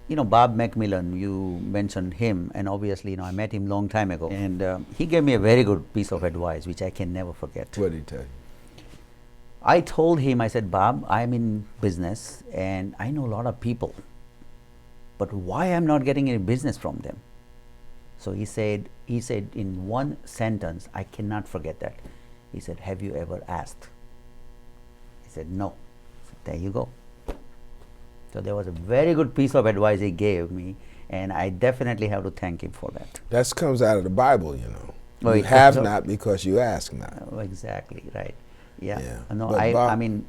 You know, Bob Macmillan, you mentioned him, and obviously, you know, I met him long time ago, and he gave me a very good piece of advice, which I can never forget. What did he tell you? I told him, I said, Bob, I'm in business, and I know a lot of people, but why I'm not getting any business from them? So he said in one sentence, I cannot forget that. He said, have you ever asked? He said, no. I said, there you go. So there was a very good piece of advice he gave me, and I definitely have to thank him for that. That comes out of the Bible, you know. You have not because you ask not. Exactly, right. Yeah. No, but Bob, I mean,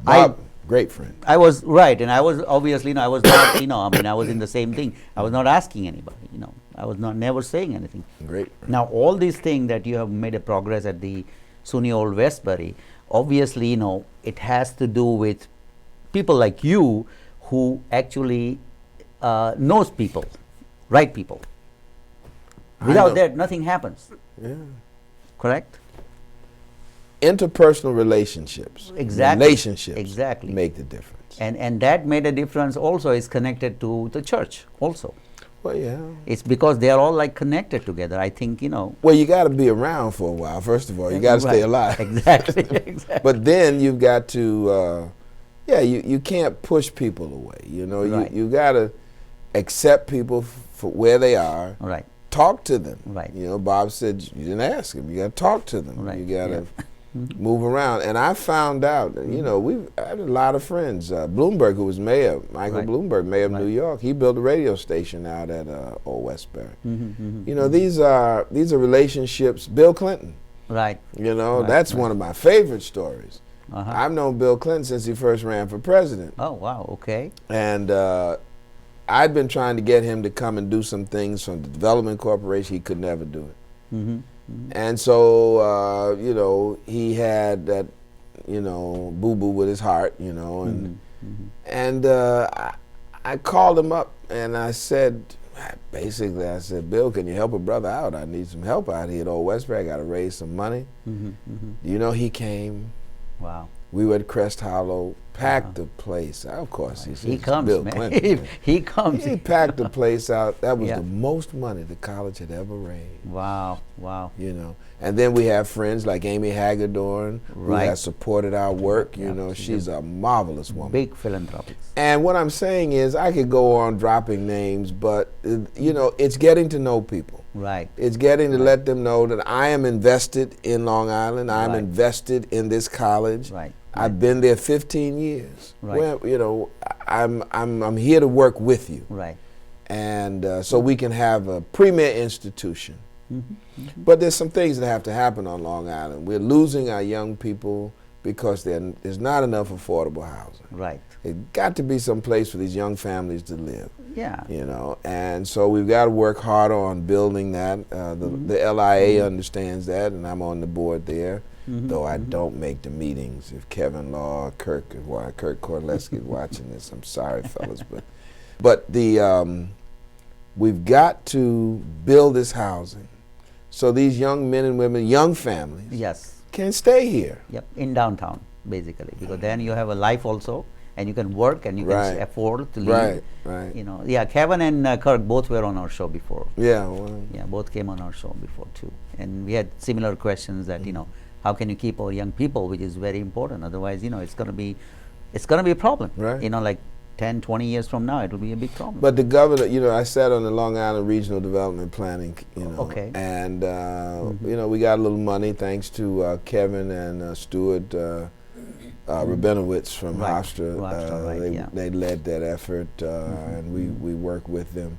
Bob, great friend. I was right, and I was obviously, you know, I was not, you know, I mean, I was in the same thing. I was not asking anybody, you know. I was never saying anything. Great. Now, all these things that you have made a progress at the SUNY Old Westbury, obviously, you know, it has to do with people like you who actually knows people, right people. Without that, nothing happens. Yeah. Correct? interpersonal relationships, Exactly. relationships Exactly. make the difference. And that made a difference also is connected to the church also. Well, yeah. It's because they are all like connected together. I think, Well, you got to be around for a while. First of all, you got to stay Right. alive. Exactly. Exactly. But then you've got to, you can't push people away. Right. You got to accept people for where they are. Right. Talk to them. Right. Bob said you didn't ask him. You got to talk to them. Right. You got to Yeah. move around. And I found out, I had a lot of friends. Bloomberg, who was mayor, Michael Right. Bloomberg, mayor of Right. New York, he built a radio station out at Old Westbury. Mm-hmm. These are relationships. Bill Clinton, Right. Right, that's right. one of my favorite stories. Uh-huh. I've known Bill Clinton since he first ran for president. Oh, wow. Okay. And I'd been trying to get him to come and do some things from the Development Corporation. He could never do it. Mm-hmm. And so, he had that, boo-boo with his heart, and I called him up and I said, Bill, can you help a brother out? I need some help out here at Old Westbury. I got to raise some money. He came. Wow. We were at Crest Hollow, packed the place. Of course, He comes, Bill man. Clinton. He comes. He packed the place out. That was Yeah. the most money the college had ever raised. Wow. Wow. And then we have friends like Amy Hagedorn, who Right. has supported our work. Yeah, She's a marvelous woman. Big philanthropics. And what I'm saying is, I could go on dropping names, but it's getting to know people. Right. It's getting to let them know that I am invested in Long Island. I'm Right. invested in this college. Right. I've been there 15 years. Right. Well, I'm here to work with you, Right. and so we can have a premier institution. Mm-hmm. But there's some things that have to happen on Long Island. We're losing our young people because there's not enough affordable housing. Right. There's got to be some place for these young families to live. Yeah. And so we've got to work harder on building that. The LIA understands that, and I'm on the board there. Though I don't make the meetings. If Kevin Law, Kirk Korleski is watching this, I'm sorry, fellas, but we've got to build this housing so these young men and women, young families, Yes. can stay here. Yep. In downtown, basically, because then you have a life also, and you can work and you can Right. afford to live. Right. Yeah. Kevin and Kirk both were on our show before. Yeah. Well, Yeah, both came on our show before too, and we had similar questions that how can you keep our young people, which is very important. Otherwise, it's going to be a problem. Right. Like 10, 20 years from now, it will be a big problem. but the governor, I sat on the Long Island Regional Development Planning, Okay. and we got a little money thanks to Kevin and Stuart Rabinowitz from Right. Hofstra. Hofstra, right, yeah. They led that effort, and we work with them.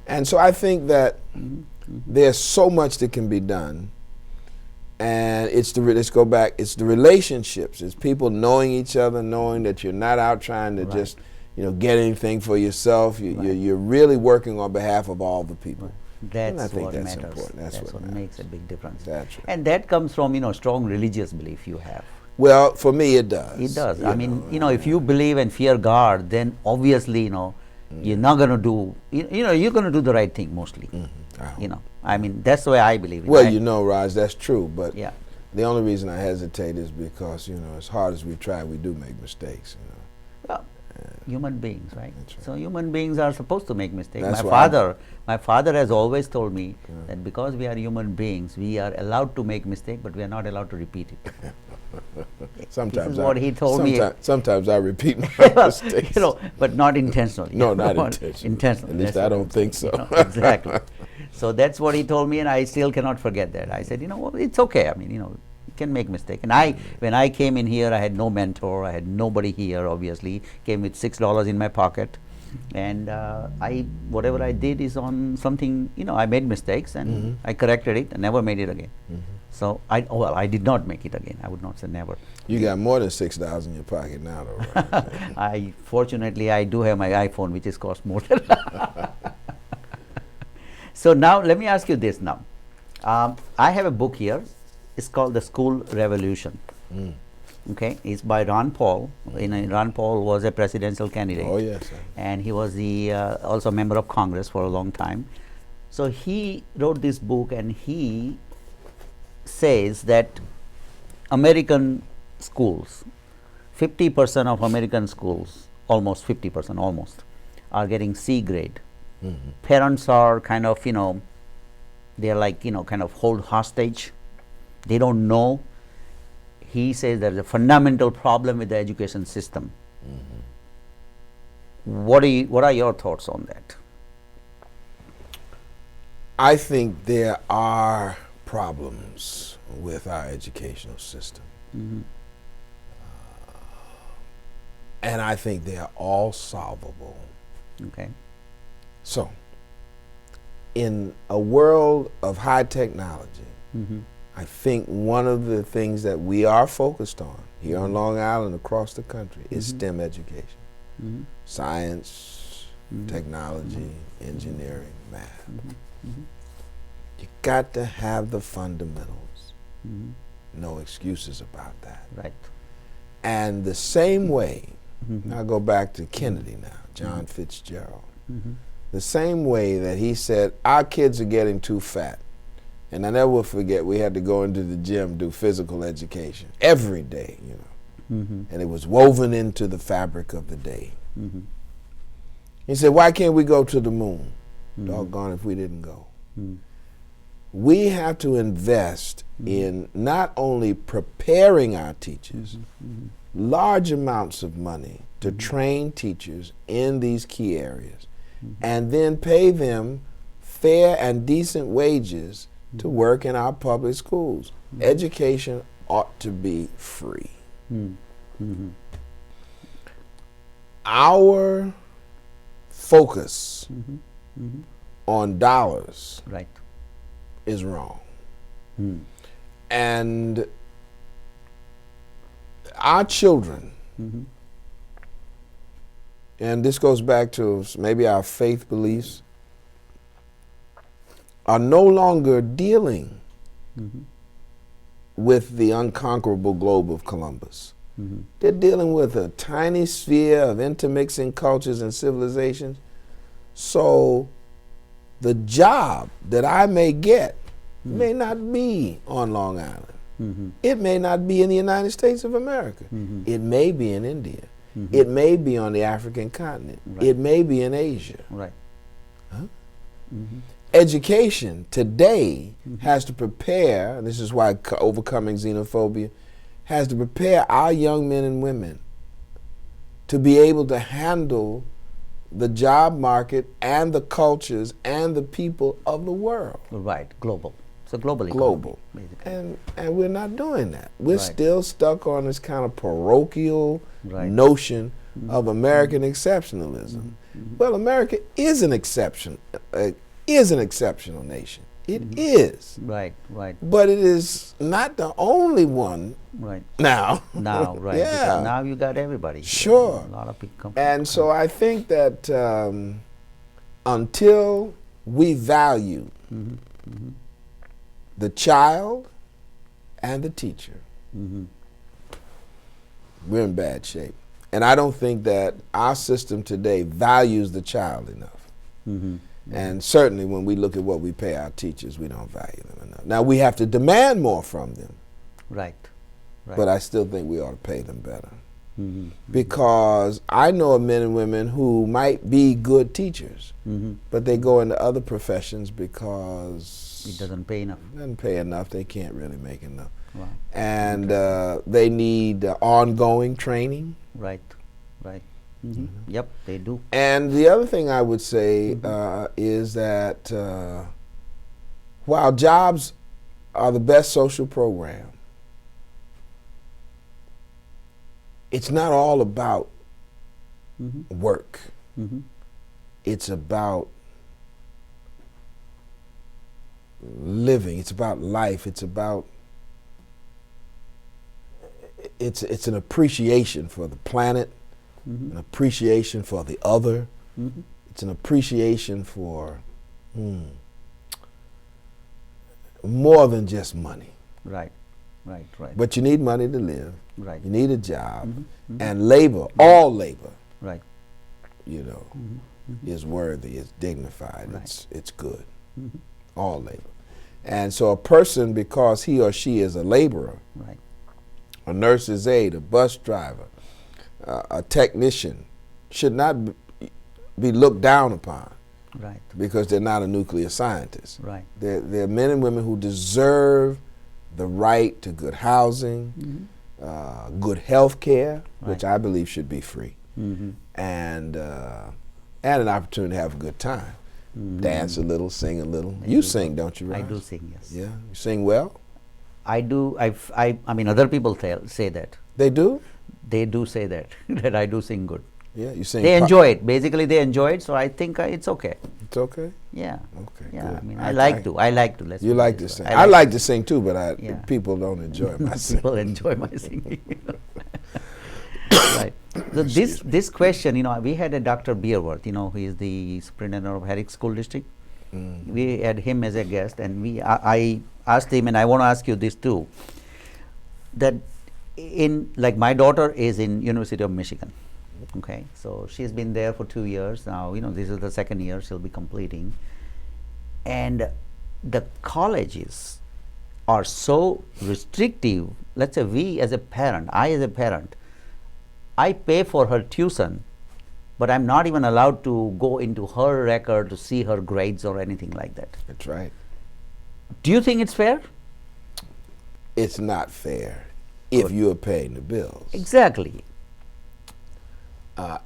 And so I think that there's so much that can be done. And let's go back, it's the relationships. It's people knowing each other, knowing that you're not out trying to Right. just, get anything for yourself. You're really working on behalf of all the people. And I That's think what that's matters. important. That's what matters. makes a big difference. That's right. And that comes from strong religious belief you have. Well, for me, it does. It does. I mean, if you believe and fear God, then obviously, you're not going to do. You're going to do the right thing mostly. I mean, that's the way I believe it. Well, Raj, that's true. But Yeah. the only reason I hesitate is because, as hard as we try, we do make mistakes. Well, human beings, right? That's right. So human beings are supposed to make mistakes. That's My father has always told me that because we are human beings, we are allowed to make mistake, but we are not allowed to repeat it. Sometimes This is what he told me. Sometimes I repeat my mistakes. But not intentionally. No, not intentionally. Intentionally. At least That's I what don't think so. Exactly. So that's what he told me, and I still cannot forget that. I said, it's okay. I mean, you can make mistake. And when I came in here, I had no mentor. I had nobody here. Obviously, came with $6 in my pocket, and whatever I did is on something. I made mistakes, and I corrected it, and never made it again. So I did not make it again. I would not say never. You got more than $6 in your pocket now, though, right? Fortunately, I do have my iPhone, which is cost more than. So now, let me ask you this now. I have a book here. It's called The School Revolution. Okay, it's by Ron Paul. Ron Paul was a presidential candidate. Oh, yes. Sir. And he was also a member of Congress for a long time. So he wrote this book, and he says that American schools, 50% of American schools, almost 50%, almost, are getting C grade. Parents are kind of, they are like, kind of hold hostage. They don't know. He says there is a fundamental problem with the education system. What are your thoughts on that? I think there are problems with our educational system. And I think they are all solvable. Okay. So, in a world of high technology, I think one of the things that we are focused on here on Long Island, across the country, is STEM education. Science, technology, engineering, math. You got to have the fundamentals. No excuses about that. Right. And the same way, I'll go back to Kennedy now, John Fitzgerald. The same way that he said, our kids are getting too fat. And I never will forget, we had to go into the gym, do physical education every day, And it was woven into the fabric of the day. He said, why can't we go to the moon? Doggone if we didn't go. We have to invest in not only preparing our teachers, large amounts of money to train teachers in these key areas, and then pay them fair and decent wages to work in our public schools. Education ought to be free. Our focus on dollars is wrong. And our children, and this goes back to maybe our faith beliefs, are no longer dealing with the unconquerable globe of Columbus. They're dealing with a tiny sphere of intermixing cultures and civilizations. So the job that I may get may not be on Long Island. It may not be in the United States of America. It may be in India. It may be on the African continent. It may be in Asia. Education today has to prepare, and this is why overcoming xenophobia, has to prepare our young men and women to be able to handle the job market and the cultures and the people of the world. Right, global. So globally. Global. And we're not doing that. We're still stuck on this kind of parochial notion of American exceptionalism. Well, America is an exceptional nation. It is. Right. But it is not the only one now. Now, right. Yeah. Now you got everybody. Sure. A lot of people And so I think that until we value the child and the teacher, we're in bad shape. And I don't think that our system today values the child enough. And certainly when we look at what we pay our teachers, we don't value them enough. Now we have to demand more from them. Right. But I still think we ought to pay them better. Because I know of men and women who might be good teachers, but they go into other professions because it doesn't pay enough. It doesn't pay enough. They can't really make enough. Wow. And they need ongoing training. Right. Yep, they do. And the other thing I would say is that while jobs are the best social program, it's not all about work. It's about living. It's about life. It's about it's an appreciation for the planet, an appreciation for the other. It's an appreciation for more than just money. Right. But you need money to live. Right. You need a job. And labor, all labor, is worthy, is dignified, it's good. All labor. And so a person, because he or she is a laborer, a nurse's aide, a bus driver, a technician should not be looked down upon. Right. Because they're not a nuclear scientist. Right. They're men and women who deserve the right to good housing, good health care, which I believe should be free, and an opportunity to have a good time. Dance a little, sing a little. You sing, don't you, Raj? I do sing, yes. Yeah, you sing well? I do. I mean, other people say that. They do? They do say that, that I do sing good. Yeah, you sing. They enjoy it. Basically, they enjoy it, so I think it's okay. It's okay? Yeah. Okay, Yeah, good. I mean, I like to. Let's You put it like to this sing. way. I like to sing too, but people don't enjoy my singing. People enjoy my singing. Right. So this question, we had a Dr. Beerworth, who is the superintendent of Herrick School District. We had him as a guest, and I asked him, and I want to ask you this too, that my daughter is in University of Michigan. Okay, so she's been there for 2 years now. This is the second year she'll be completing, and the colleges are so restrictive. Let's say I as a parent, I pay for her tuition, but I'm not even allowed to go into her record to see her grades or anything like that. That's right. Do you think it's fair? It's not fair if you're paying the bills. Exactly.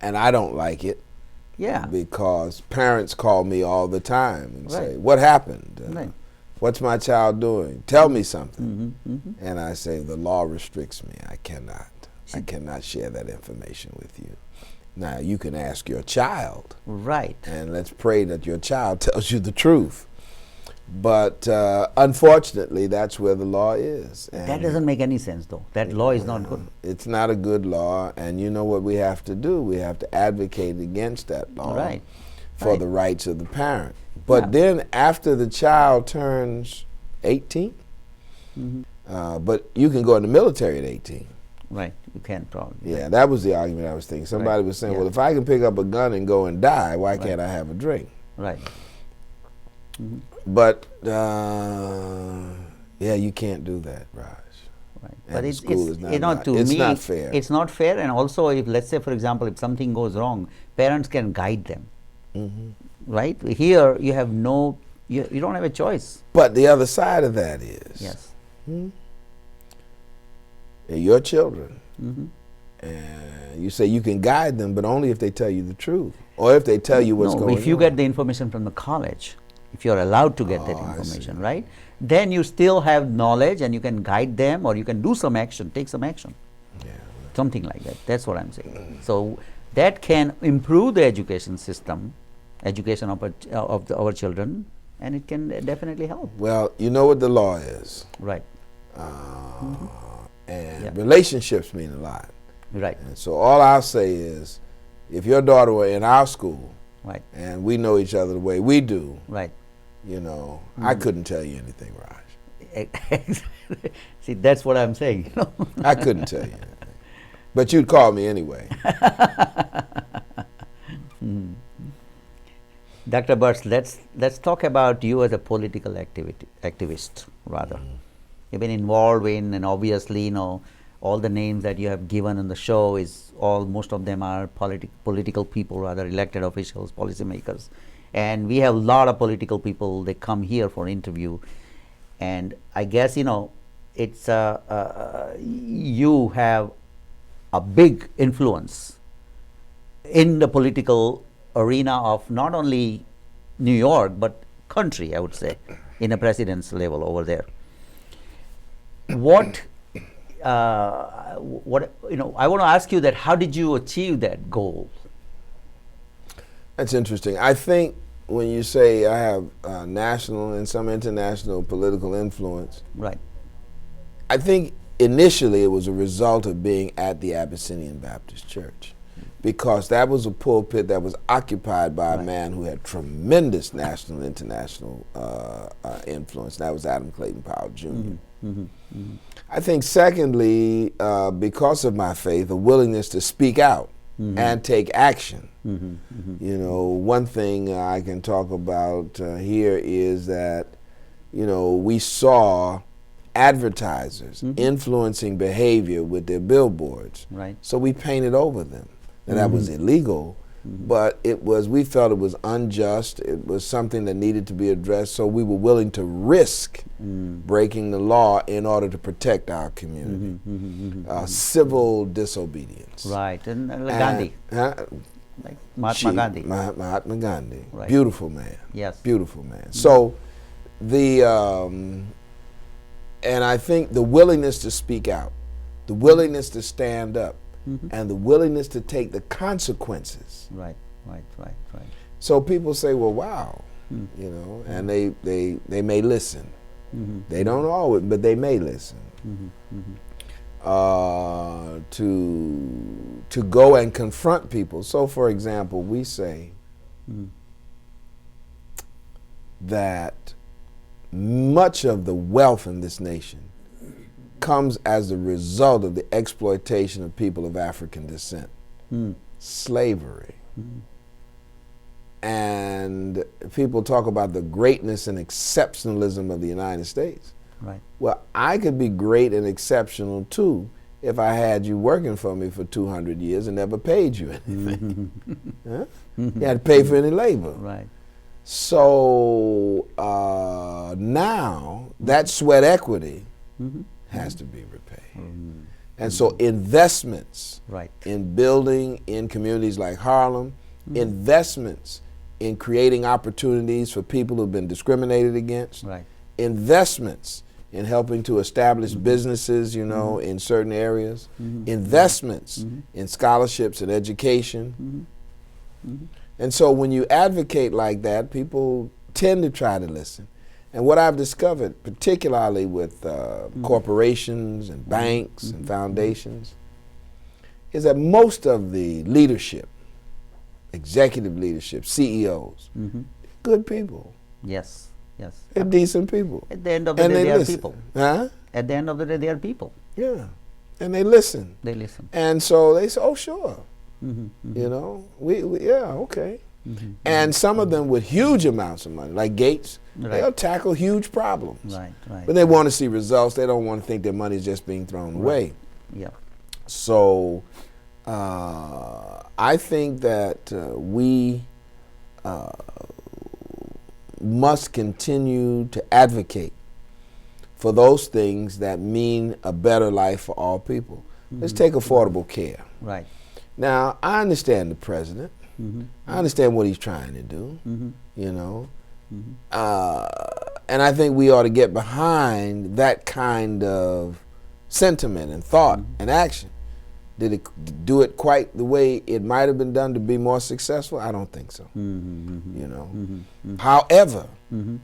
And I don't like it. Yeah. Because parents call me all the time and say, "What happened? What's my child doing? Tell me something." And I say, the law restricts me. I cannot share that information with you. Now, you can ask your child. Right. And let's pray that your child tells you the truth. But unfortunately, that's where the law is. And that doesn't make any sense, though. That law is not good. It's not a good law, and you know what we have to do? We have to advocate against that law for the rights of the parent. But then after the child turns 18, but you can go in the military at 18. Right, you can probably. Yeah, that was the argument I was thinking. Somebody was saying, well, if I can pick up a gun and go and die, why can't I have a drink? Right. But, you can't do that, Raj. Right. And But it's not fair. It's not fair, and also if, let's say, for example, if something goes wrong, parents can guide them. Right? Here, you have you don't have a choice. But the other side of that is, they're your children. And you say you can guide them, but only if they tell you the truth, or if they tell you what's going on. If you get the information from the college, if you're allowed to get that information, right? Then you still have knowledge and you can guide them, or you can do some action, take some action. Something like that. That's what I'm saying. So that can improve the education system, education of our children, and it can definitely help. Well, you know what the law is. Right. And relationships mean a lot. Right. And so all I'll say is, if your daughter were in our school, and we know each other the way we do, I couldn't tell you anything, Raj. See, that's what I'm saying. I couldn't tell you anything. But you'd call me anyway. Dr. Burst, let's talk about you as a political activist, rather. You've been involved in, and obviously, all the names that you have given in the show most of them are political people, rather elected officials, policymakers. And we have a lot of political people, they come here for interview. And I guess, it's you have a big influence in the political arena of not only New York, but country, I would say, in a president's level over there. I want to ask you that, how did you achieve that goal? That's interesting. I think when you say I have national and some international political influence, right? I think initially it was a result of being at the Abyssinian Baptist Church, because that was a pulpit that was occupied by a man who had tremendous national and international influence. That was Adam Clayton Powell Jr. I think secondly, because of my faith, a willingness to speak out and take action. One thing I can talk about here is that, we saw advertisers influencing behavior with their billboards. Right. So we painted over them. And that was illegal, but we felt it was unjust. It was something that needed to be addressed, so we were willing to risk breaking the law in order to protect our community. Civil disobedience. Right, and Gandhi. Like Mahatma Gandhi. Mahatma Gandhi. Right. Beautiful man. Yes. Beautiful man. So and I think the willingness to speak out, the willingness to stand up, and the willingness to take the consequences. Right. So people say, well, wow, you know, and they may listen. They don't always, but they may listen. To go and confront people. So, for example, we say that much of the wealth in this nation comes as a result of the exploitation of people of African descent, slavery. And people talk about the greatness and exceptionalism of the United States. Right. Well, I could be great and exceptional too if I had you working for me for 200 years and never paid you anything. Huh? You had to pay for any labor. Right. So now that sweat equity has to be repaid. And so investments in building in communities like Harlem, investments in creating opportunities for people who've been discriminated against, investments in helping to establish businesses, you know, in certain areas, investments in scholarships and education. And so when you advocate like that, people tend to try to listen. And what I've discovered, particularly with corporations and banks and foundations, is that most of the leadership, executive leadership, CEOs, good people. Yes. They're decent people. At the end of the day, they are people. Huh? At the end of the day, they are people. Yeah. And they listen. They listen. And so they say, oh, sure. You know, yeah, okay. And some of them with huge amounts of money, like Gates, they'll tackle huge problems. Right. But they want to see results. They don't want to think their money is just being thrown away. Yeah. So I think that we must continue to advocate for those things that mean a better life for all people. Let's take affordable care. Right. Now, I understand the president. I understand what he's trying to do, you know. And I think we ought to get behind that kind of sentiment and thought and action. Did it do it quite the way it might have been done to be more successful? I don't think so. You know. However,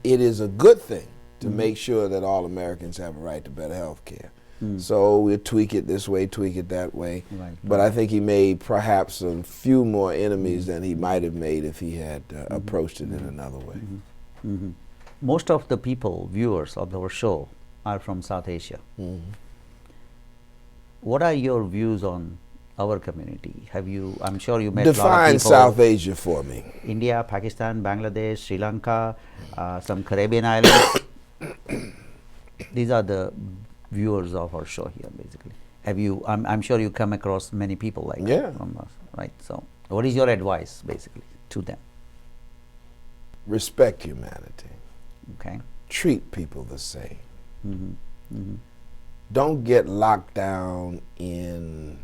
it is a good thing to make sure that all Americans have a right to better health care. So we'll tweak it this way, tweak it that way. But I think he made perhaps a few more enemies than he might have made if he had approached it in another way. Most of the people, viewers of our show, are from South Asia. What are your views on our community? Have you, I'm sure you met a lot of people. Define South Asia for me. India, Pakistan, Bangladesh, Sri Lanka, some Caribbean islands. These are the viewers of our show here, basically. Have you, I'm sure you come across many people like that from us, right? So what is your advice, basically, to them? Respect humanity. Okay. Treat people the same. Don't get locked down in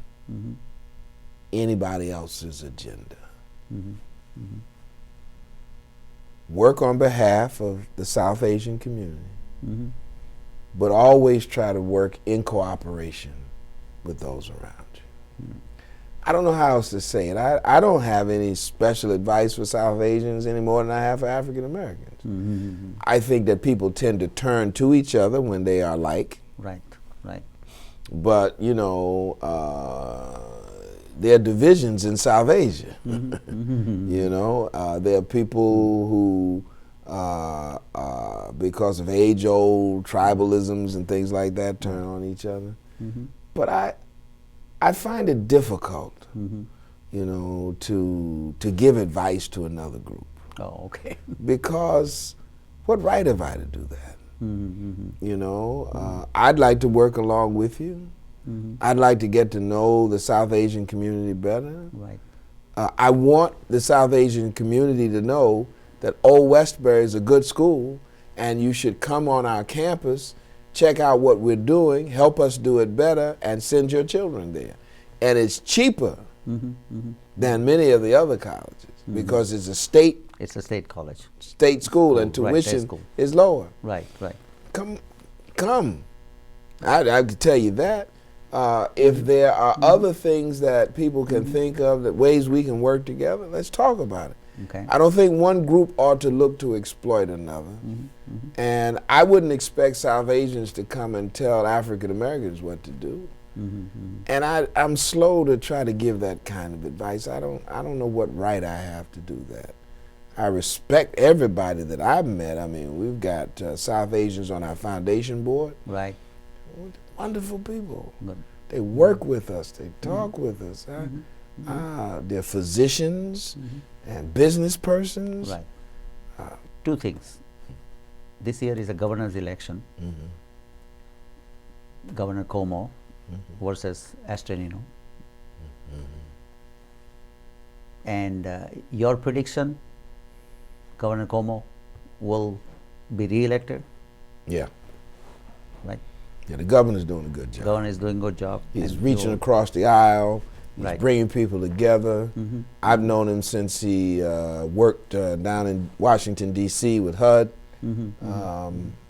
anybody else's agenda. Work on behalf of the South Asian community, but always try to work in cooperation with those around you. I don't know how else to say it. I don't have any special advice for South Asians any more than I have for African Americans. I think that people tend to turn to each other when they are alike. Right. But, you know, there are divisions in South Asia. You know, there are people who, because of age-old tribalisms and things like that, turn on each other. But I find it difficult, you know, to give advice to another group. Oh, okay. Because what right have I to do that? You know, I'd like to work along with you. I'd like to get to know the South Asian community better. Right. I want the South Asian community to know that Old Westbury is a good school, and you should come on our campus, check out what we're doing, help us do it better, and send your children there. And it's cheaper than many of the other colleges because it's a state. It's a state college. State school, and Right, tuition state school. is lower. Right. Right. Come. I could tell you that. If there are other things that people can think of, that ways we can work together, let's talk about it. Okay. I don't think one group ought to look to exploit another. And I wouldn't expect South Asians to come and tell African Americans what to do. And I'm slow to try to give that kind of advice. I don't know what right I have to do that. I respect everybody that I've met. I mean, we've got South Asians on our foundation board. Right. Wonderful people. Good. They work with us. They talk with us. They're physicians and business persons. Right. Two things. This year is a governor's election. Governor Cuomo versus Astrenino. And your prediction, Governor Cuomo will be re-elected? Yeah. Right. Yeah, the governor's doing a good job. Governor is doing a good job. He's and reaching you'll- across the aisle. He's Right. bringing people together. I've known him since he worked down in Washington, D.C. with HUD.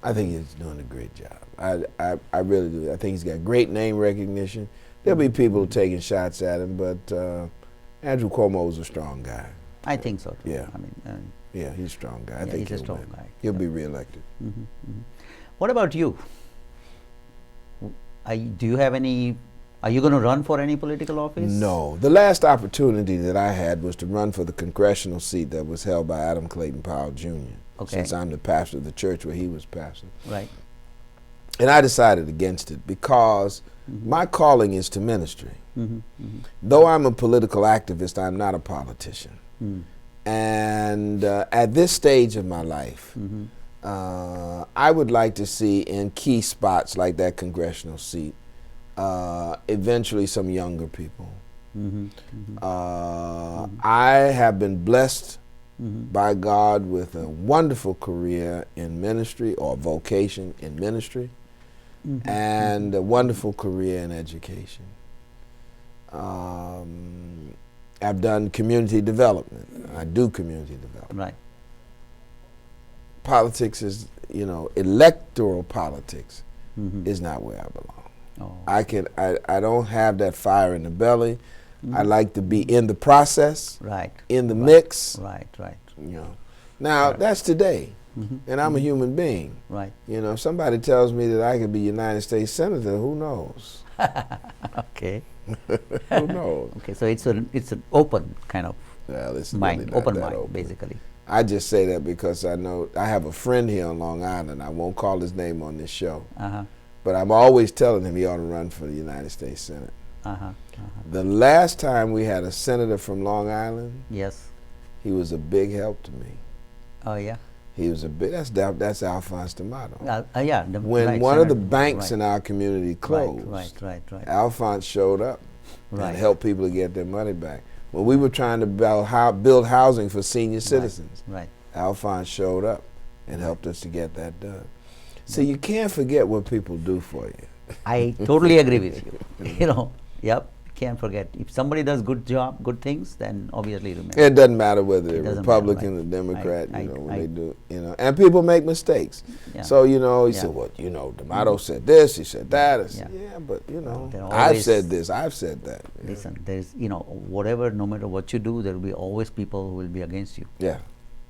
I think he's doing a great job. I really do. I think he's got great name recognition. There'll be people taking shots at him, but Andrew Cuomo is a strong guy. I think so too. Yeah. I mean, Yeah, he's a strong guy. I Yeah, think he's a he'll strong win. guy. He'll be reelected. what about you? Do you have any? Are you going to run for any political office? No. The last opportunity that I had was to run for the congressional seat that was held by Adam Clayton Powell Jr. Okay. Since I'm the pastor of the church where he was pastor. Right. And I decided against it because my calling is to ministry. Though I'm a political activist, I'm not a politician. And at this stage of my life, I would like to see in key spots like that congressional seat, eventually some younger people. I have been blessed by God with a wonderful career in ministry, or vocation in ministry, and a wonderful career in education. I've done community development. I do community development. Right. Politics is, electoral politics is not where I belong. I don't have that fire in the belly. I like to be in the process, Right. in the mix. Right. Right. Now that's today, and I'm a human being. Right. If somebody tells me that I could be United States Senator, who knows? Okay. Who knows? Okay. So it's an open kind of Well, it's mind, really not open that mind, open. basically. I just say that because I know I have a friend here on Long Island. I won't call his name on this show, but I'm always telling him he ought to run for the United States Senate. The last time we had a senator from Long Island, Yes. he was a big help to me. Oh yeah. He was a big. That's Alphonse D'Amato. Yeah. When one of the banks in our community closed, Right. Alphonse showed up Right. and helped people to get their money back. When we were trying to build housing for senior citizens, Right. Alphonse showed up and helped us to get that done. So you can't forget what people do for you. I totally agree with you. Yep. Can't forget. If somebody does good things, then obviously remember. It doesn't matter whether they're doesn't Republican matter, or Democrat, when I- they do, and people make mistakes. Yeah. So, he Yeah. said, well, D'Amato said this, he said that. I said, Yeah. but, They're I've always- said this, I've said that. Listen, there's whatever, no matter what you do, there will be always people who will be against you, Yeah.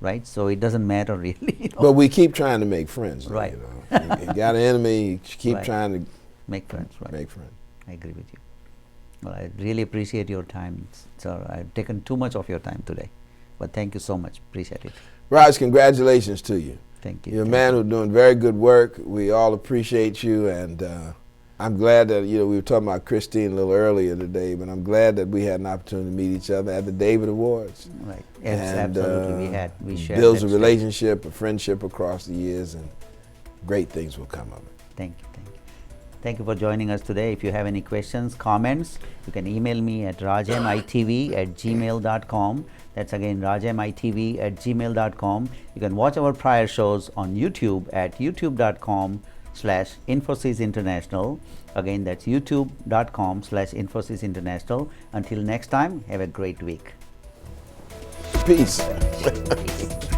right? So it doesn't matter really. But we keep trying to make friends. Right. You got an enemy, you keep Right. trying to Make friends, right? make friends. I agree with you. Well, I really appreciate your time, sir. I've taken too much of your time today, but thank you so much. Appreciate it. Raj, congratulations to you. Thank you. You're a Thank man you. who's doing very good work. We all appreciate you, and I'm glad that, we were talking about Christine a little earlier today, but I'm glad that we had an opportunity to meet each other at the David Awards. Right. Yes, And, absolutely. We shared builds that a space. relationship, a friendship across the years, and great things will come of it. Thank you. Thank you. Thank you for joining us today. If you have any questions, comments, you can email me at rajamitv@gmail.com. That's again rajamitv@gmail.com. You can watch our prior shows on YouTube at youtube.com/Infosys International. Again, that's youtube.com/Infosys International. Until next time, have a great week. Peace. Peace.